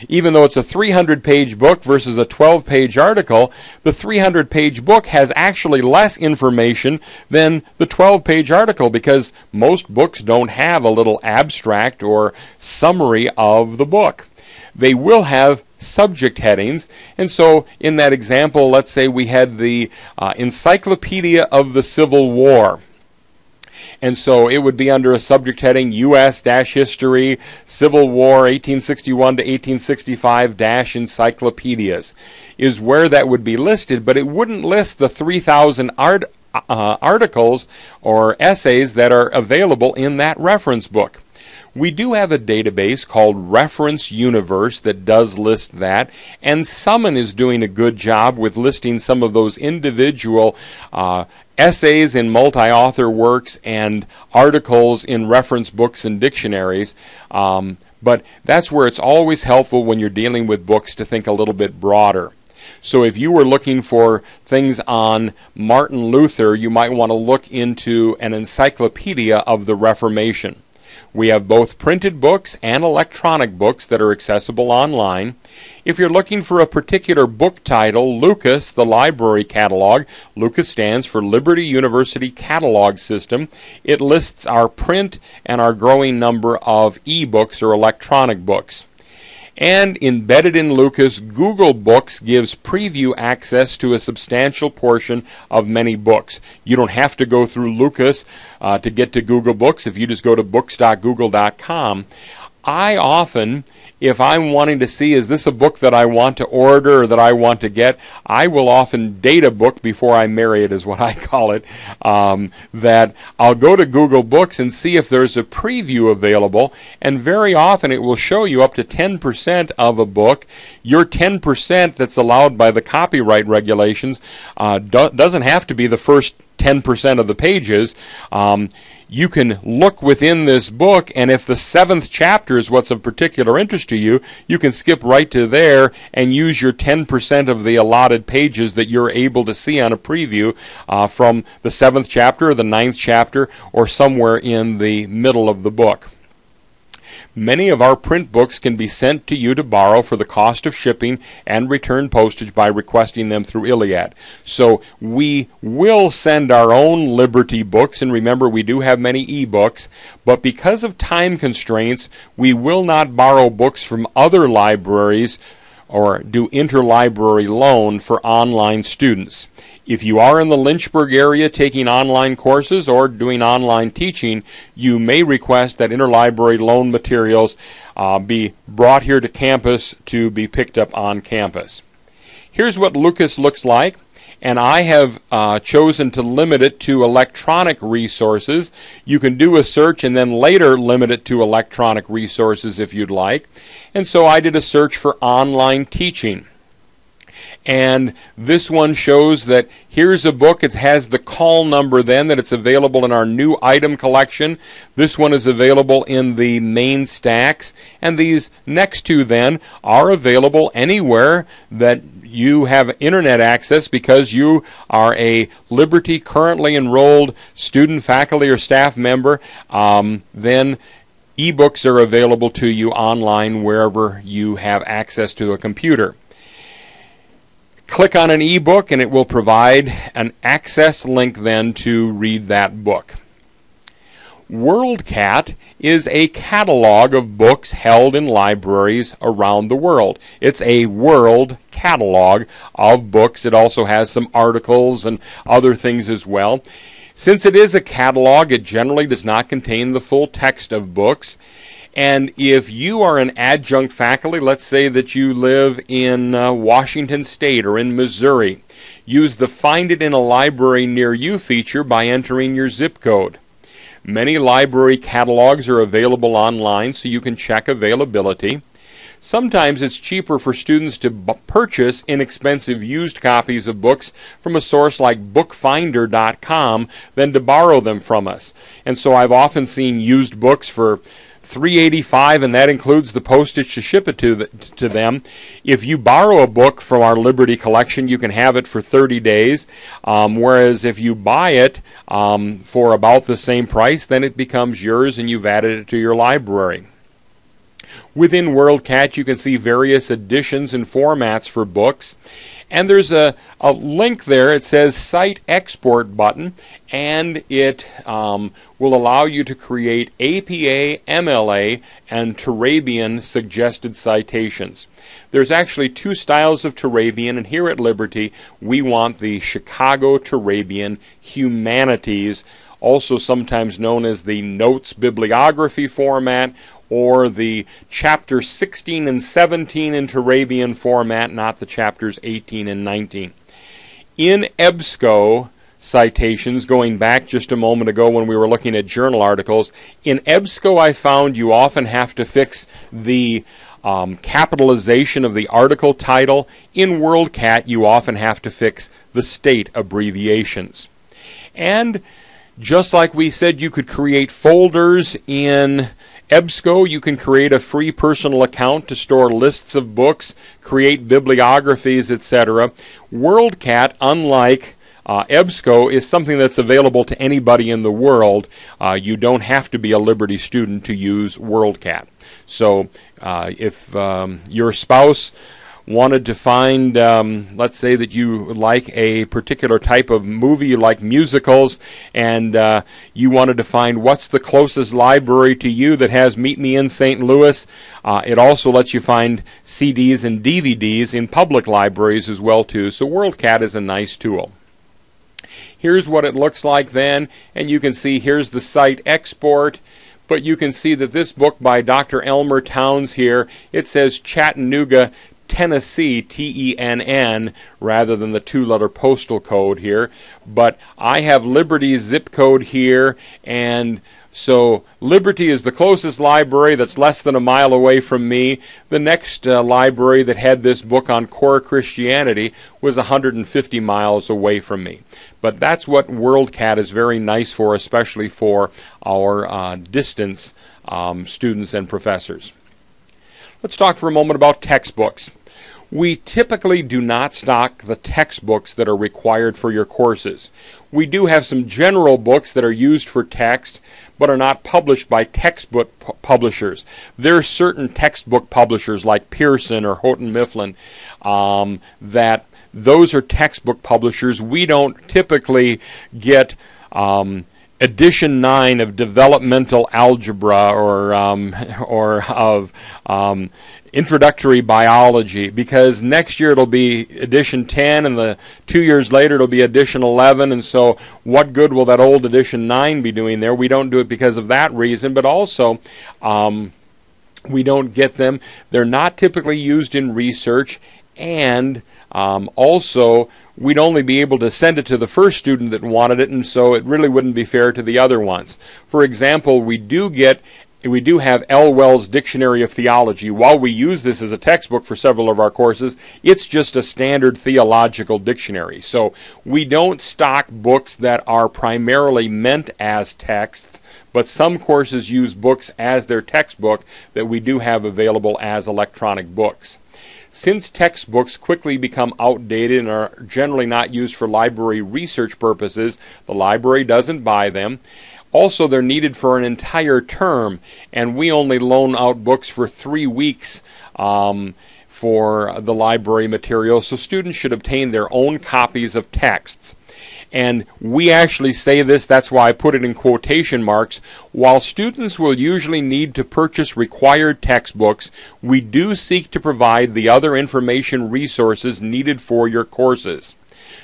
even though it's a 300-page book versus a 12-page article, the 300-page book has actually less information than the 12-page article, because most books don't have a little abstract or summary of the book. They will have subject headings, and so in that example, let's say we had the Encyclopedia of the Civil War. And so it would be under a subject heading U.S.-History, Civil War 1861 to 1865-Encyclopedias is where that would be listed, but it wouldn't list the 3,000 articles or essays that are available in that reference book. We do have a database called Reference Universe that does list that, and Summon is doing a good job with listing some of those individual essays in multi-author works and articles in reference books and dictionaries. But that's where it's always helpful when you're dealing with books to think a little bit broader. So if you were looking for things on Martin Luther, you might want to look into an encyclopedia of the Reformation. We have both printed books and electronic books that are accessible online. If you're looking for a particular book title, Lucas, the library catalog, Lucas stands for Liberty University Catalog System. It lists our print and our growing number of e-books or electronic books. And embedded in Lucas, Google Books gives preview access to a substantial portion of many books. You don't have to go through Lucas to get to Google Books. If you just go to books.google.com, I often, if I'm wanting to see, is this a book that I want to order or that I want to get, I will often date a book before I marry it, is what I call it, that I'll go to Google Books and see if there's a preview available, and very often it will show you up to 10% of a book. Your 10% that's allowed by the copyright regulations doesn't have to be the first 10% of the pages. You can look within this book, and if the 7th chapter is what's of particular interest to you, you can skip right to there and use your 10% of the allotted pages that you're able to see on a preview from the 7th chapter or the 9th chapter or somewhere in the middle of the book. Many of our print books can be sent to you to borrow for the cost of shipping and return postage by requesting them through Iliad. So we will send our own Liberty books, and remember, we do have many e-books, but because of time constraints, we will not borrow books from other libraries or do interlibrary loan for online students. If you are in the Lynchburg area taking online courses or doing online teaching, you may request that interlibrary loan materials be brought here to campus to be picked up on campus. Here's what Lucas looks like, and I have chosen to limit it to electronic resources. You can do a search and then later limit it to electronic resources if you'd like. And so I did a search for online teaching. And this one shows that here's a book. It has the call number then that it's available in our new item collection. This one is available in the main stacks. And these next two then are available anywhere that you have internet access because you are a Liberty currently enrolled student, faculty, or staff member. Then ebooks are available to you online wherever you have access to a computer. Click on an ebook and it will provide an access link then to read that book. WorldCat is a catalog of books held in libraries around the world. It's a world catalog of books. It also has some articles and other things as well. Since it is a catalog, it generally does not contain the full text of books. And if you are an adjunct faculty, let's say that you live in Washington State or in Missouri, use the Find It in a Library Near You feature by entering your zip code. Many library catalogs are available online, so you can check availability. Sometimes it's cheaper for students to purchase inexpensive used copies of books from a source like bookfinder.com than to borrow them from us. And so I've often seen used books for $3.85, and that includes the postage to ship it to them. If you borrow a book from our Liberty collection, you can have it for 30 days, whereas if you buy it for about the same price, then it becomes yours and you've added it to your library. Within WorldCat, you can see various editions and formats for books. And there's a link there. It says Cite Export button, and it will allow you to create APA, MLA, and Turabian suggested citations. There's actually two styles of Turabian, and here at Liberty, we want the Chicago Turabian Humanities, also sometimes known as the Notes Bibliography format, or the chapter 16 and 17 in Turabian format, not the chapters 18 and 19. In EBSCO citations, going back just a moment ago when we were looking at journal articles, in EBSCO I found you often have to fix the capitalization of the article title. In WorldCat, you often have to fix the state abbreviations. And just like we said you could create folders in EBSCO, you can create a free personal account to store lists of books, create bibliographies, etc. WorldCat, unlike EBSCO, is something that's available to anybody in the world. You don't have to be a Liberty student to use WorldCat. So if your spouse wanted to find, let's say that you like a particular type of movie, you like musicals, and you wanted to find what's the closest library to you that has Meet Me in St. Louis. It also lets you find CDs and DVDs in public libraries as well too. So WorldCat is a nice tool. Here's what it looks like then, and you can see here's the site export. But you can see that this book by Dr. Elmer Towns here, it says Chattanooga, Tennessee, T-E-N-N, rather than the two-letter postal code here. But I have Liberty's zip code here, and so Liberty is the closest library that's less than a mile away from me. The next library that had this book on core Christianity was 150 miles away from me. But that's what WorldCat is very nice for, especially for our distance students and professors. Let's talk for a moment about textbooks. We typically do not stock the textbooks that are required for your courses. We do have some general books that are used for text, but are not published by textbook publishers. There are certain textbook publishers like Pearson or Houghton Mifflin that those are textbook publishers. We don't typically get edition 9 of developmental algebra or of introductory biology, because next year it'll be edition 10 and the 2 years later it'll be edition 11, and so what good will that old edition 9 be doing there? We don't do it because of that reason, but also we don't get them. They're not typically used in research, and also we'd only be able to send it to the first student that wanted it, and so it really wouldn't be fair to the other ones. For example, we do get we do have Elwell's Dictionary of Theology. While we use this as a textbook for several of our courses, it's just a standard theological dictionary. So we don't stock books that are primarily meant as texts, but some courses use books as their textbook that we do have available as electronic books. Since textbooks quickly become outdated and are generally not used for library research purposes, the library doesn't buy them. Also, they're needed for an entire term, and we only loan out books for 3 weeks for the library material, so students should obtain their own copies of texts. And we actually say this, that's why I put it in quotation marks. While students will usually need to purchase required textbooks, we do seek to provide the other information resources needed for your courses.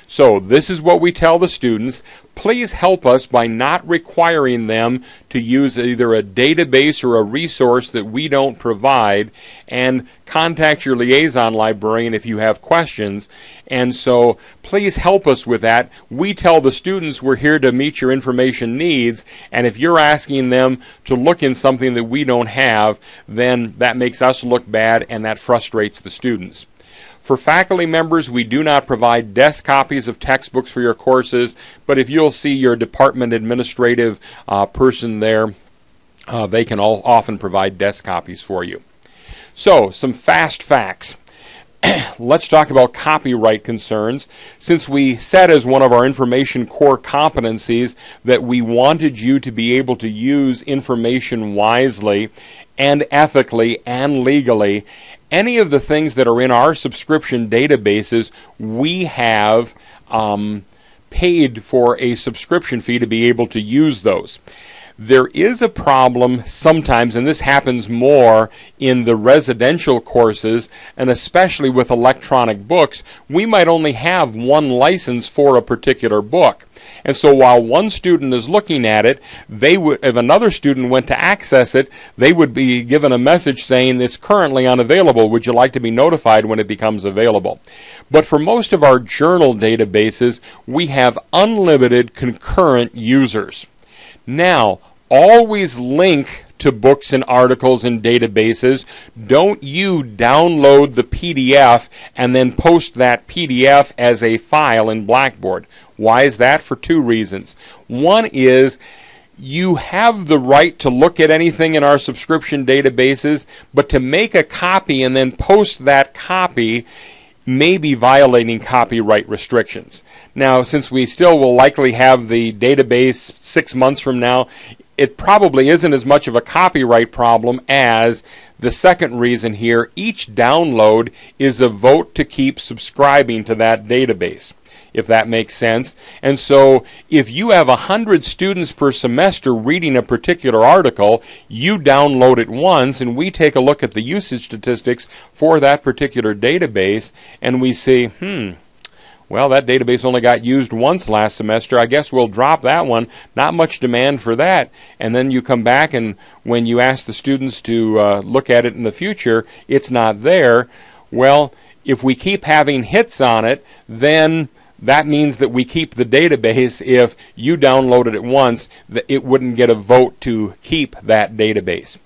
So this is what we tell the students. Please help us by not requiring them to use either a database or a resource that we don't provide, and contact your liaison librarian if you have questions. And so please help us with that. We tell the students we're here to meet your information needs, and if you're asking them to look in something that we don't have, then that makes us look bad and that frustrates the students. For faculty members, we do not provide desk copies of textbooks for your courses, but if you'll see your department administrative person there, they can often provide desk copies for you. So, some fast facts. Let's talk about copyright concerns. Since we said as one of our information core competencies that we wanted you to be able to use information wisely and ethically and legally, any of the things that are in our subscription databases, we have paid for a subscription fee to be able to use those. There is a problem sometimes, and this happens more in the residential courses, and especially with electronic books, we might only have one license for a particular book. And so while one student is looking at it, if another student went to access it, they would be given a message saying it's currently unavailable. Would you like to be notified when it becomes available? But for most of our journal databases, we have unlimited concurrent users. Now, always link to books and articles and databases. Don't you download the PDF and then post that PDF as a file in Blackboard. Why is that? For two reasons. One is you have the right to look at anything in our subscription databases, but to make a copy and then post that copy may be violating copyright restrictions. Now, since we still will likely have the database 6 months from now, it probably isn't as much of a copyright problem as the second reason here. Each download is a vote to keep subscribing to that database, if that makes sense. And so if you have 100 students per semester reading a particular article, you download it once and we take a look at the usage statistics for that particular database and we see, well, that database only got used once last semester. I guess we'll drop that one. Not much demand for that. And then you come back and when you ask the students to look at it in the future, it's not there. Well, if we keep having hits on it, then that means that we keep the database. If you downloaded it once, it wouldn't get a vote to keep that database.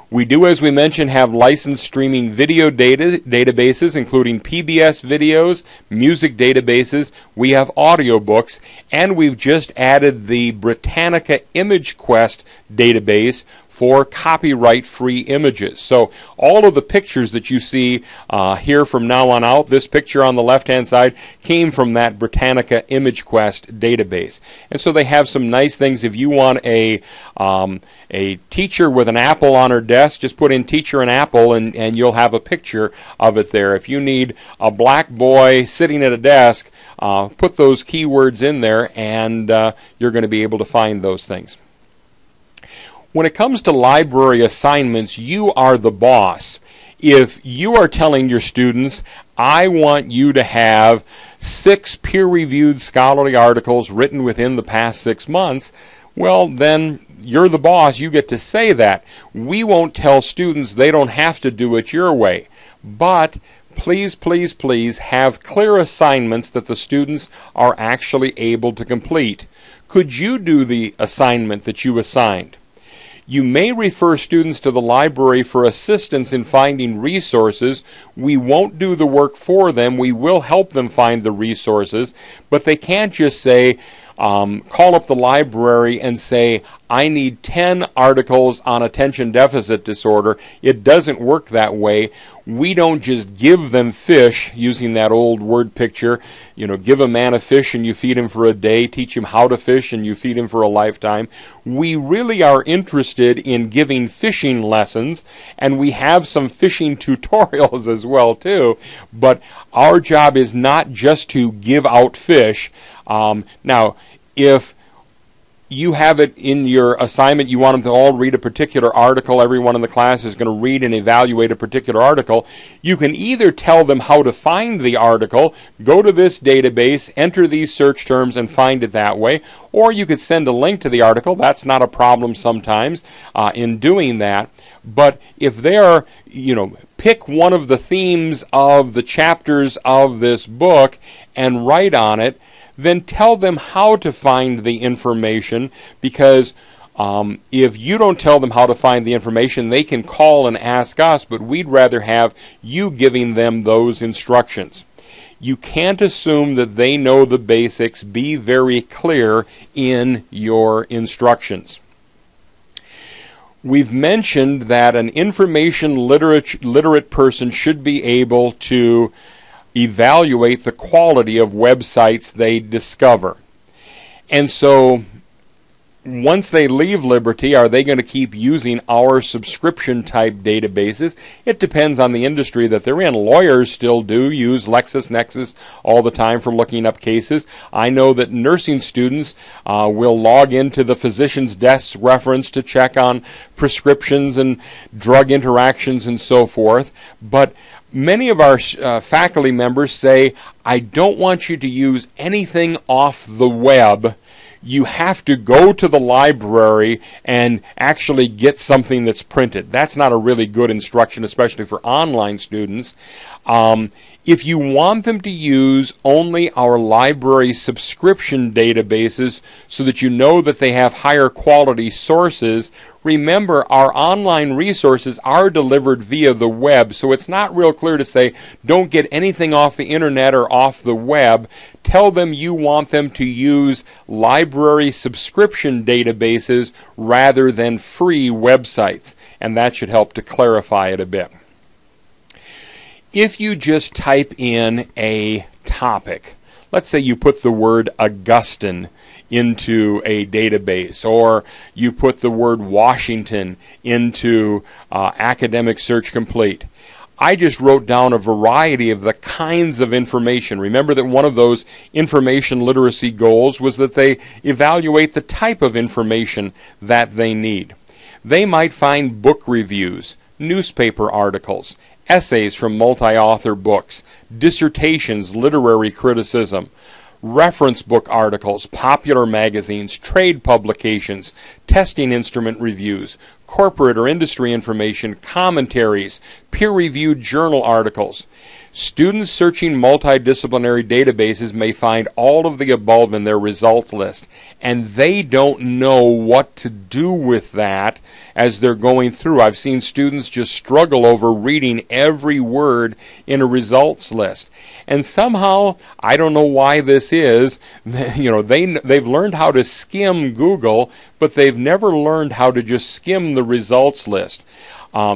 We do, as we mentioned, have licensed streaming video databases, including PBS videos, music databases. We have audiobooks, and we've just added the Britannica Image Quest database for copyright-free images. So all of the pictures that you see here from now on out, this picture on the left-hand side, came from that Britannica Image Quest database. And so they have some nice things. If you want a teacher with an apple on her desk, just put in teacher and apple and you'll have a picture of it there. If you need a black boy sitting at a desk, put those keywords in there and you're going to be able to find those things. When it comes to library assignments, you are the boss. If you are telling your students, I want you to have 6 peer-reviewed scholarly articles written within the past 6 months, well, then you're the boss. You get to say that. We won't tell students they don't have to do it your way. But please, please, please have clear assignments that the students are actually able to complete. Could you do the assignment that you assigned? You may refer students to the library for assistance in finding resources. We won't do the work for them. We will help them find the resources, but they can't just say, call up the library and say, I need 10 articles on attention deficit disorder. It doesn't work that way. We don't just give them fish, using that old word picture, give a man a fish and you feed him for a day, teach him how to fish and you feed him for a lifetime. We really are interested in giving fishing lessons, and we have some fishing tutorials as well too, but our job is not just to give out fish. Now, if you have it in your assignment, you want them to all read a particular article, everyone in the class is going to read and evaluate a particular article, you can either tell them how to find the article, go to this database, enter these search terms, and find it that way, or you could send a link to the article. That's not a problem sometimes in doing that. But if they're, pick one of the themes of the chapters of this book and write on it, then tell them how to find the information, because if you don't tell them how to find the information, they can call and ask us, but we'd rather have you giving them those instructions. You can't assume that they know the basics. Be very clear in your instructions. We've mentioned that an information literate person should be able to evaluate the quality of websites they discover. And so once they leave Liberty, are they going to keep using our subscription type databases? It depends on the industry that they're in. Lawyers still do use LexisNexis all the time for looking up cases. I know that nursing students will log into the physician's desk reference to check on prescriptions and drug interactions and so forth. But many of our faculty members say, I don't want you to use anything off the web. You have to go to the library and actually get something that's printed. That's not a really good instruction, especially for online students. If you want them to use only our library subscription databases so that you know that they have higher quality sources, remember our online resources are delivered via the web, so it's not real clear to say don't get anything off the internet or off the web. Tell them you want them to use library subscription databases rather than free websites, and that should help to clarify it a bit. If you just type in a topic, let's say you put the word Augustine into a database, or you put the word Washington into Academic Search Complete. I just wrote down a variety of the kinds of information. Remember that one of those information literacy goals was that they evaluate the type of information that they need. They might find book reviews, newspaper articles, essays from multi-author books, dissertations, literary criticism, reference book articles, popular magazines, trade publications, testing instrument reviews, corporate or industry information, commentaries, peer-reviewed journal articles. Students searching multidisciplinary databases may find all of the above in their results list, and they don't know what to do with that as they're going through. I've seen students just struggle over reading every word in a results list. And somehow, I don't know why this is, they've learned how to skim Google, but they've never learned how to just skim the results list.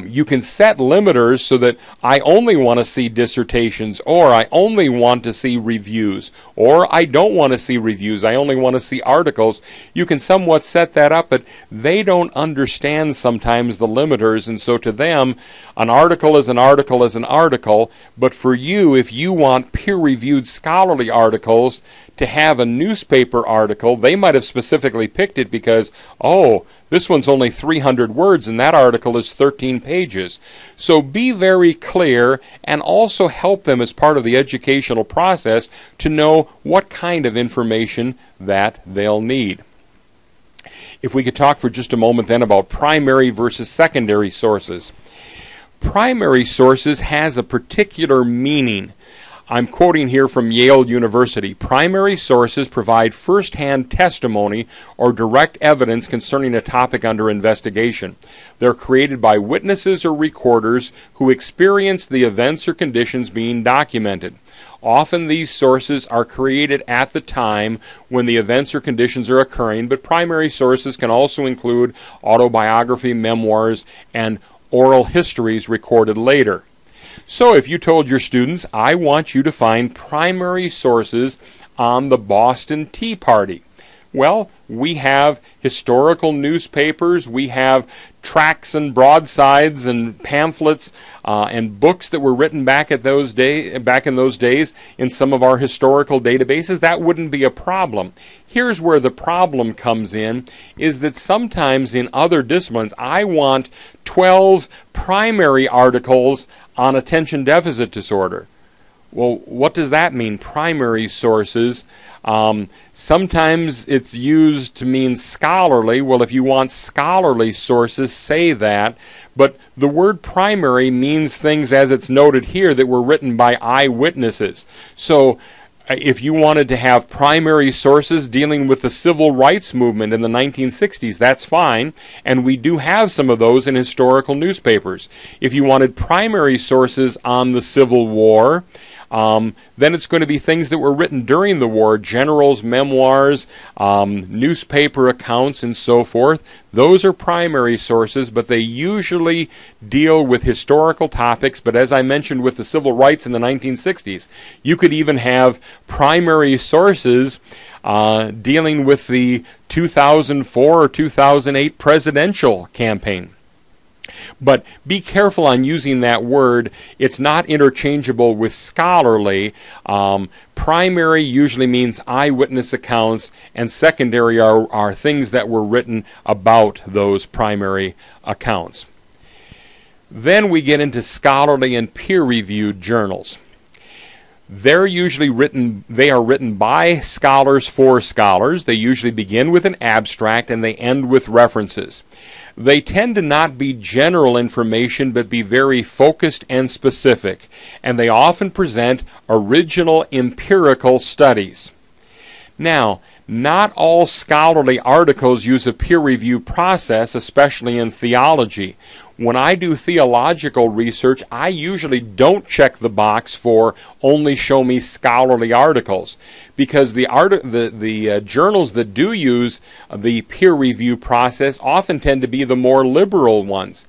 You can set limiters so that I only want to see dissertations, or I only want to see reviews, or I don't want to see reviews, I only want to see articles. You can somewhat set that up, but they don't understand sometimes the limiters, and so to them, an article is an article is an article, but for you, if you want peer-reviewed scholarly articles to have a newspaper article, they might have specifically picked it because, this one's only 300 words and that article is 13 pages. So be very clear and also help them as part of the educational process to know what kind of information that they'll need. If we could talk for just a moment then about primary versus secondary sources. Primary sources has a particular meaning. I'm quoting here from Yale University. Primary sources provide first-hand testimony or direct evidence concerning a topic under investigation. They're created by witnesses or recorders who experience the events or conditions being documented. Often these sources are created at the time when the events or conditions are occurring, but primary sources can also include autobiography, memoirs, and oral histories recorded later. So if you told your students, I want you to find primary sources on the Boston Tea Party, well, we have historical newspapers, we have tracts and broadsides and pamphlets and books that were written back in those days in some of our historical databases. That wouldn't be a problem. Here's where the problem comes in, is that sometimes in other disciplines I want 12 primary articles on attention deficit disorder. Well, what does that mean, primary sources? Sometimes it's used to mean scholarly. Well, if you want scholarly sources, say that. But the word primary means things, as it's noted here, that were written by eyewitnesses. So if you wanted to have primary sources dealing with the civil rights movement in the 1960s, that's fine, and we do have some of those in historical newspapers. If you wanted primary sources on the Civil War, then it's going to be things that were written during the war, generals' memoirs, newspaper accounts, and so forth. Those are primary sources, but they usually deal with historical topics. But as I mentioned with the civil rights in the 1960s, you could even have primary sources dealing with the 2004 or 2008 presidential campaign. But be careful on using that word. It's not interchangeable with scholarly. Primary usually means eyewitness accounts, and secondary are things that were written about those primary accounts. Then we get into scholarly and peer-reviewed journals. They are written by scholars for scholars. They usually begin with an abstract and they end with references. They tend to not be general information but be very focused and specific, and they often present original empirical studies. Now, not all scholarly articles use a peer review process, especially in theology. When I do theological research, I usually don't check the box for only show me scholarly articles, because the journals that do use the peer review process often tend to be the more liberal ones.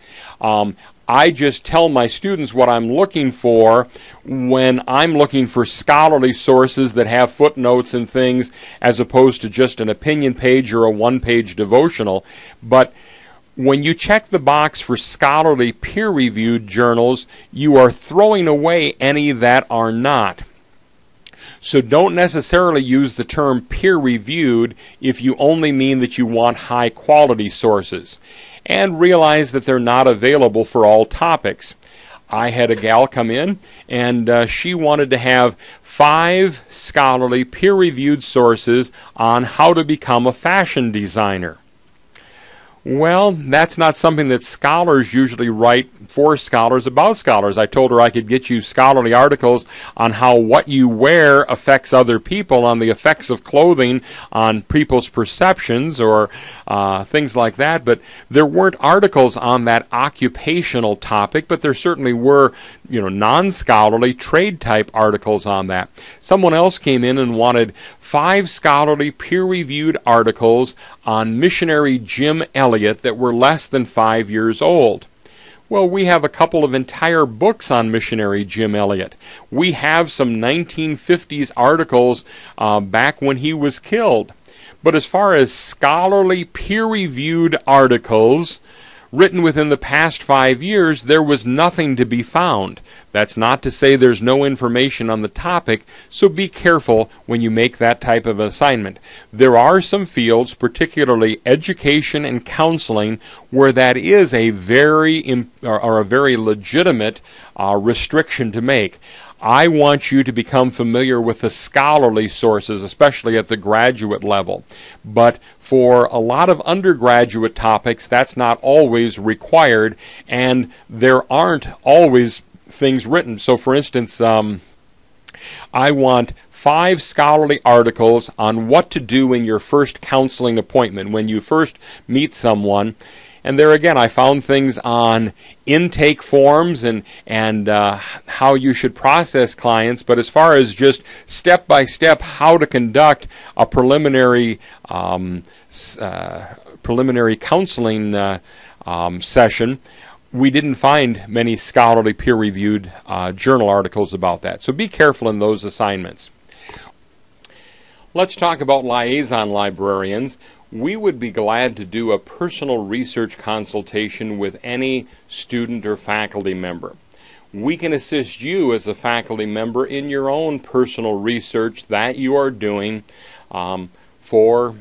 I just tell my students what I'm looking for when I'm looking for scholarly sources that have footnotes and things, as opposed to just an opinion page or a one-page devotional. But when you check the box for scholarly peer-reviewed journals, you are throwing away any that are not. So don't necessarily use the term peer-reviewed if you only mean that you want high-quality sources. And realize that they're not available for all topics. I had a gal come in, and she wanted to have 5 scholarly peer-reviewed sources on how to become a fashion designer. Well, that's not something that scholars usually write for scholars about scholars. I told her I could get you scholarly articles on how what you wear affects other people, on the effects of clothing on people's perceptions, or things like that. But there weren't articles on that occupational topic, but there certainly were, non-scholarly trade-type articles on that. Someone else came in and wanted 5 scholarly peer-reviewed articles on missionary Jim Elliot that were less than 5 years old. Well, we have a couple of entire books on missionary Jim Elliot. We have some 1950s articles back when he was killed. But as far as scholarly peer-reviewed articles written within the past 5 years, there was nothing to be found. That's not to say there's no information on the topic, so be careful when you make that type of assignment. There are some fields, particularly education and counseling, where that is a very legitimate restriction to make. I want you to become familiar with the scholarly sources, especially at the graduate level. But for a lot of undergraduate topics, that's not always required, and there aren't always things written. So, for instance, I want 5 scholarly articles on what to do in your first counseling appointment when you first meet someone. And there again, I found things on intake forms and how you should process clients. But as far as just step-by-step how to conduct a preliminary counseling session, we didn't find many scholarly peer-reviewed journal articles about that. So be careful in those assignments. Let's talk about liaison librarians. We would be glad to do a personal research consultation with any student or faculty member. We can assist you as a faculty member in your own personal research that you are doing for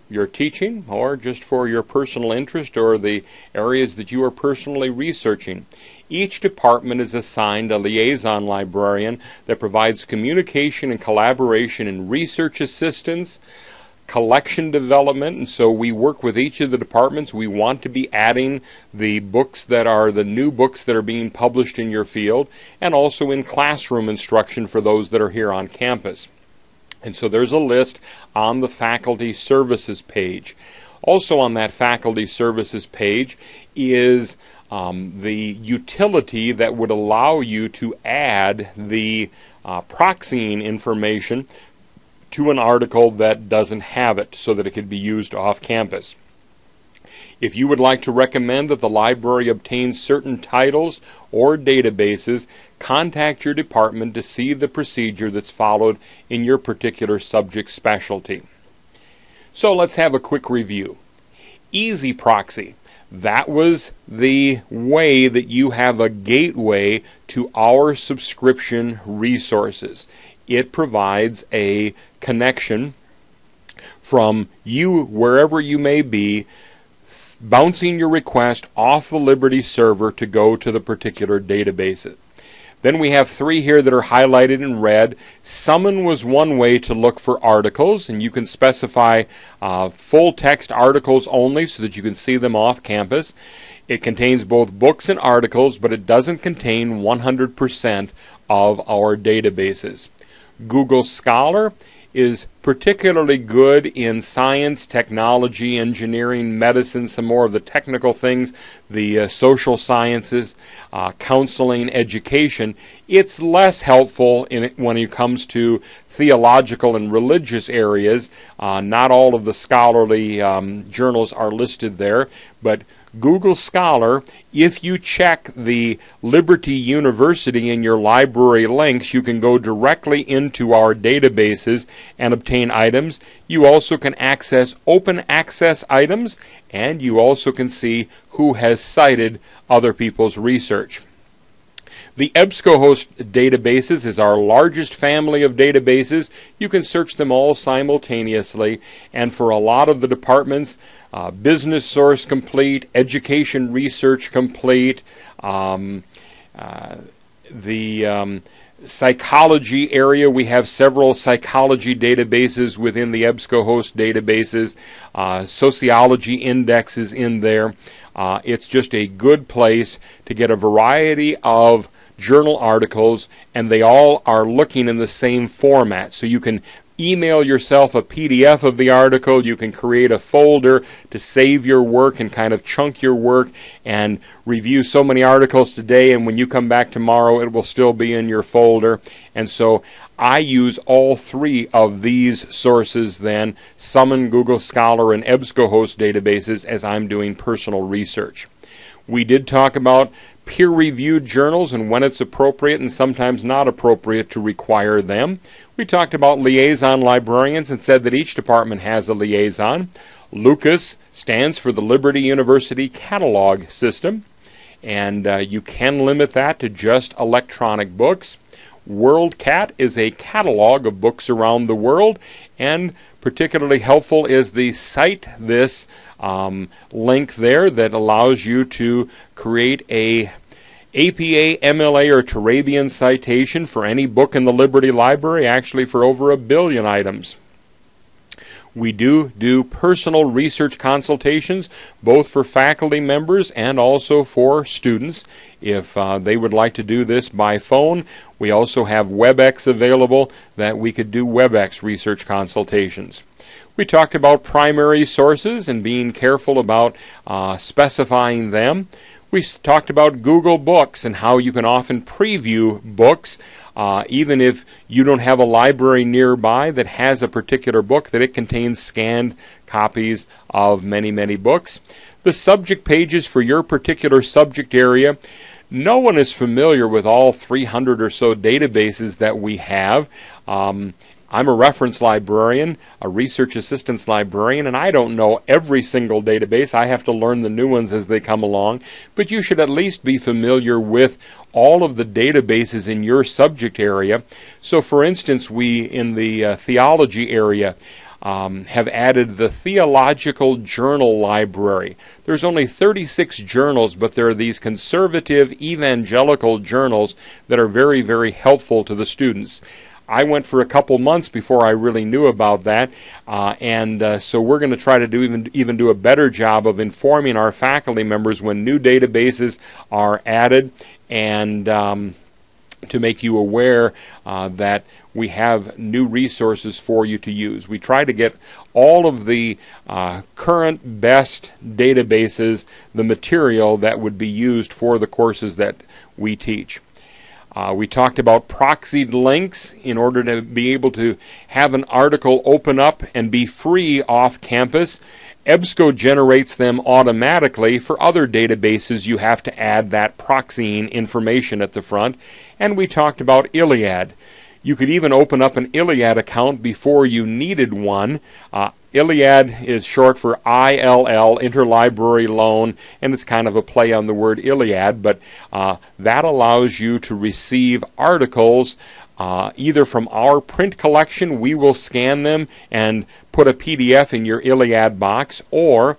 your teaching or just for your personal interest or the areas that you are personally researching. Each department is assigned a liaison librarian that provides communication and collaboration and research assistance, collection development, and so we work with each of the departments. We want to be adding the books that are the new books that are being published in your field, and also in classroom instruction for those that are here on campus. And so there's a list on the faculty services page. Also on that faculty services page is the utility that would allow you to add the proxying information to an article that doesn't have it so that it can be used off campus. If you would like to recommend that the library obtain certain titles or databases, contact your department to see the procedure that's followed in your particular subject specialty. So let's have a quick review. EZProxy. That was the way that you have a gateway to our subscription resources. It provides a connection from you, wherever you may be, bouncing your request off the Liberty server to go to the particular database. Then we have 3 here that are highlighted in red. Summon was one way to look for articles, and you can specify full text articles only so that you can see them off campus. It contains both books and articles, but it doesn't contain 100% of our databases. Google Scholar is particularly good in science, technology, engineering, medicine, some more of the technical things, the social sciences, counseling, education. It's less helpful when it comes to theological and religious areas. Not all of the scholarly journals are listed there, but Google Scholar, if you check the Liberty University in your library links, you can go directly into our databases and obtain items. You also can access open access items, and you also can see who has cited other people's research. The EBSCOhost databases is our largest family of databases. You can search them all simultaneously, and for a lot of the departments, Business Source Complete, Education Research Complete, the psychology area, we have several psychology databases within the EBSCOhost databases, sociology indexes in there. It's just a good place to get a variety of journal articles, and they all are looking in the same format. So you can email yourself a PDF of the article, you can create a folder to save your work and kind of chunk your work and review so many articles today, and when you come back tomorrow it will still be in your folder. And so I use all 3 of these sources then, Summon, Google Scholar, and EBSCOhost databases, as I'm doing personal research. We did talk about peer-reviewed journals and when it's appropriate and sometimes not appropriate to require them. We talked about liaison librarians and said that each department has a liaison. LUCAS stands for the Liberty University Catalog System, and you can limit that to just electronic books. WorldCat is a catalog of books around the world, and particularly helpful is the Cite This link there that allows you to create a APA, MLA, or Turabian citation for any book in the Liberty Library, actually for over 1 billion items. We do personal research consultations, both for faculty members and also for students. If they would like to do this by phone, we also have WebEx available that we could do WebEx research consultations. We talked about primary sources and being careful about specifying them. We talked about Google Books and how you can often preview books even if you don't have a library nearby that has a particular book, that it contains scanned copies of many, many books. The subject pages for your particular subject area. No one is familiar with all 300 or so databases that we have. I'm a reference librarian, a research assistance librarian, and I don't know every single database. I have to learn the new ones as they come along. But you should at least be familiar with all of the databases in your subject area. So for instance, we in the theology area have added the Theological Journal Library. There's only 36 journals, but there are these conservative evangelical journals that are very, very helpful to the students. I went for a couple months before I really knew about that, so we're going to try to do even do a better job of informing our faculty members when new databases are added, and to make you aware that we have new resources for you to use. We try to get all of the current best databases, the material that would be used for the courses that we teach. We talked about proxied links in order to be able to have an article open up and be free off campus. EBSCO generates them automatically. For other databases, you have to add that proxying information at the front. And we talked about ILLiad. You could even open up an ILLiad account before you needed one. ILLiad is short for ILL, Interlibrary Loan, and it's kind of a play on the word Iliad, but that allows you to receive articles either from our print collection. We will scan them and put a PDF in your ILLiad box, or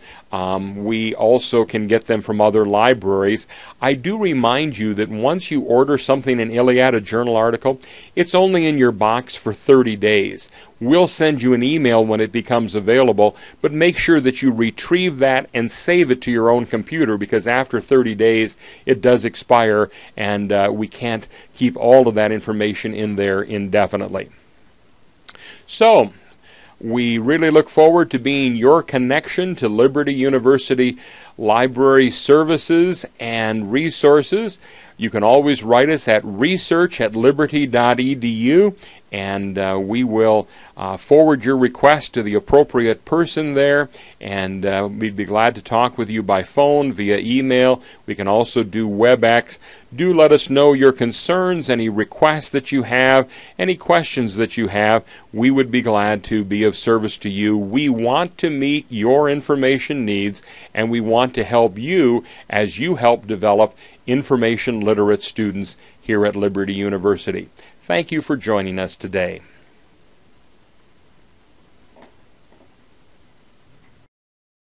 we also can get them from other libraries. I do remind you that once you order something in ILLiad, a journal article, it's only in your box for 30 days. We'll send you an email when it becomes available, but make sure that you retrieve that and save it to your own computer, because after 30 days it does expire, and we can't keep all of that information in there indefinitely. So, we really look forward to being your connection to Liberty University library services and resources. You can always write us at research@liberty.edu, and we will forward your request to the appropriate person there, and we'd be glad to talk with you by phone, via email. We can also do WebEx. Do let us know your concerns, any requests that you have, any questions that you have. We would be glad to be of service to you. We want to meet your information needs, and we want to help you as you help develop information literate students here at Liberty University. Thank you for joining us today.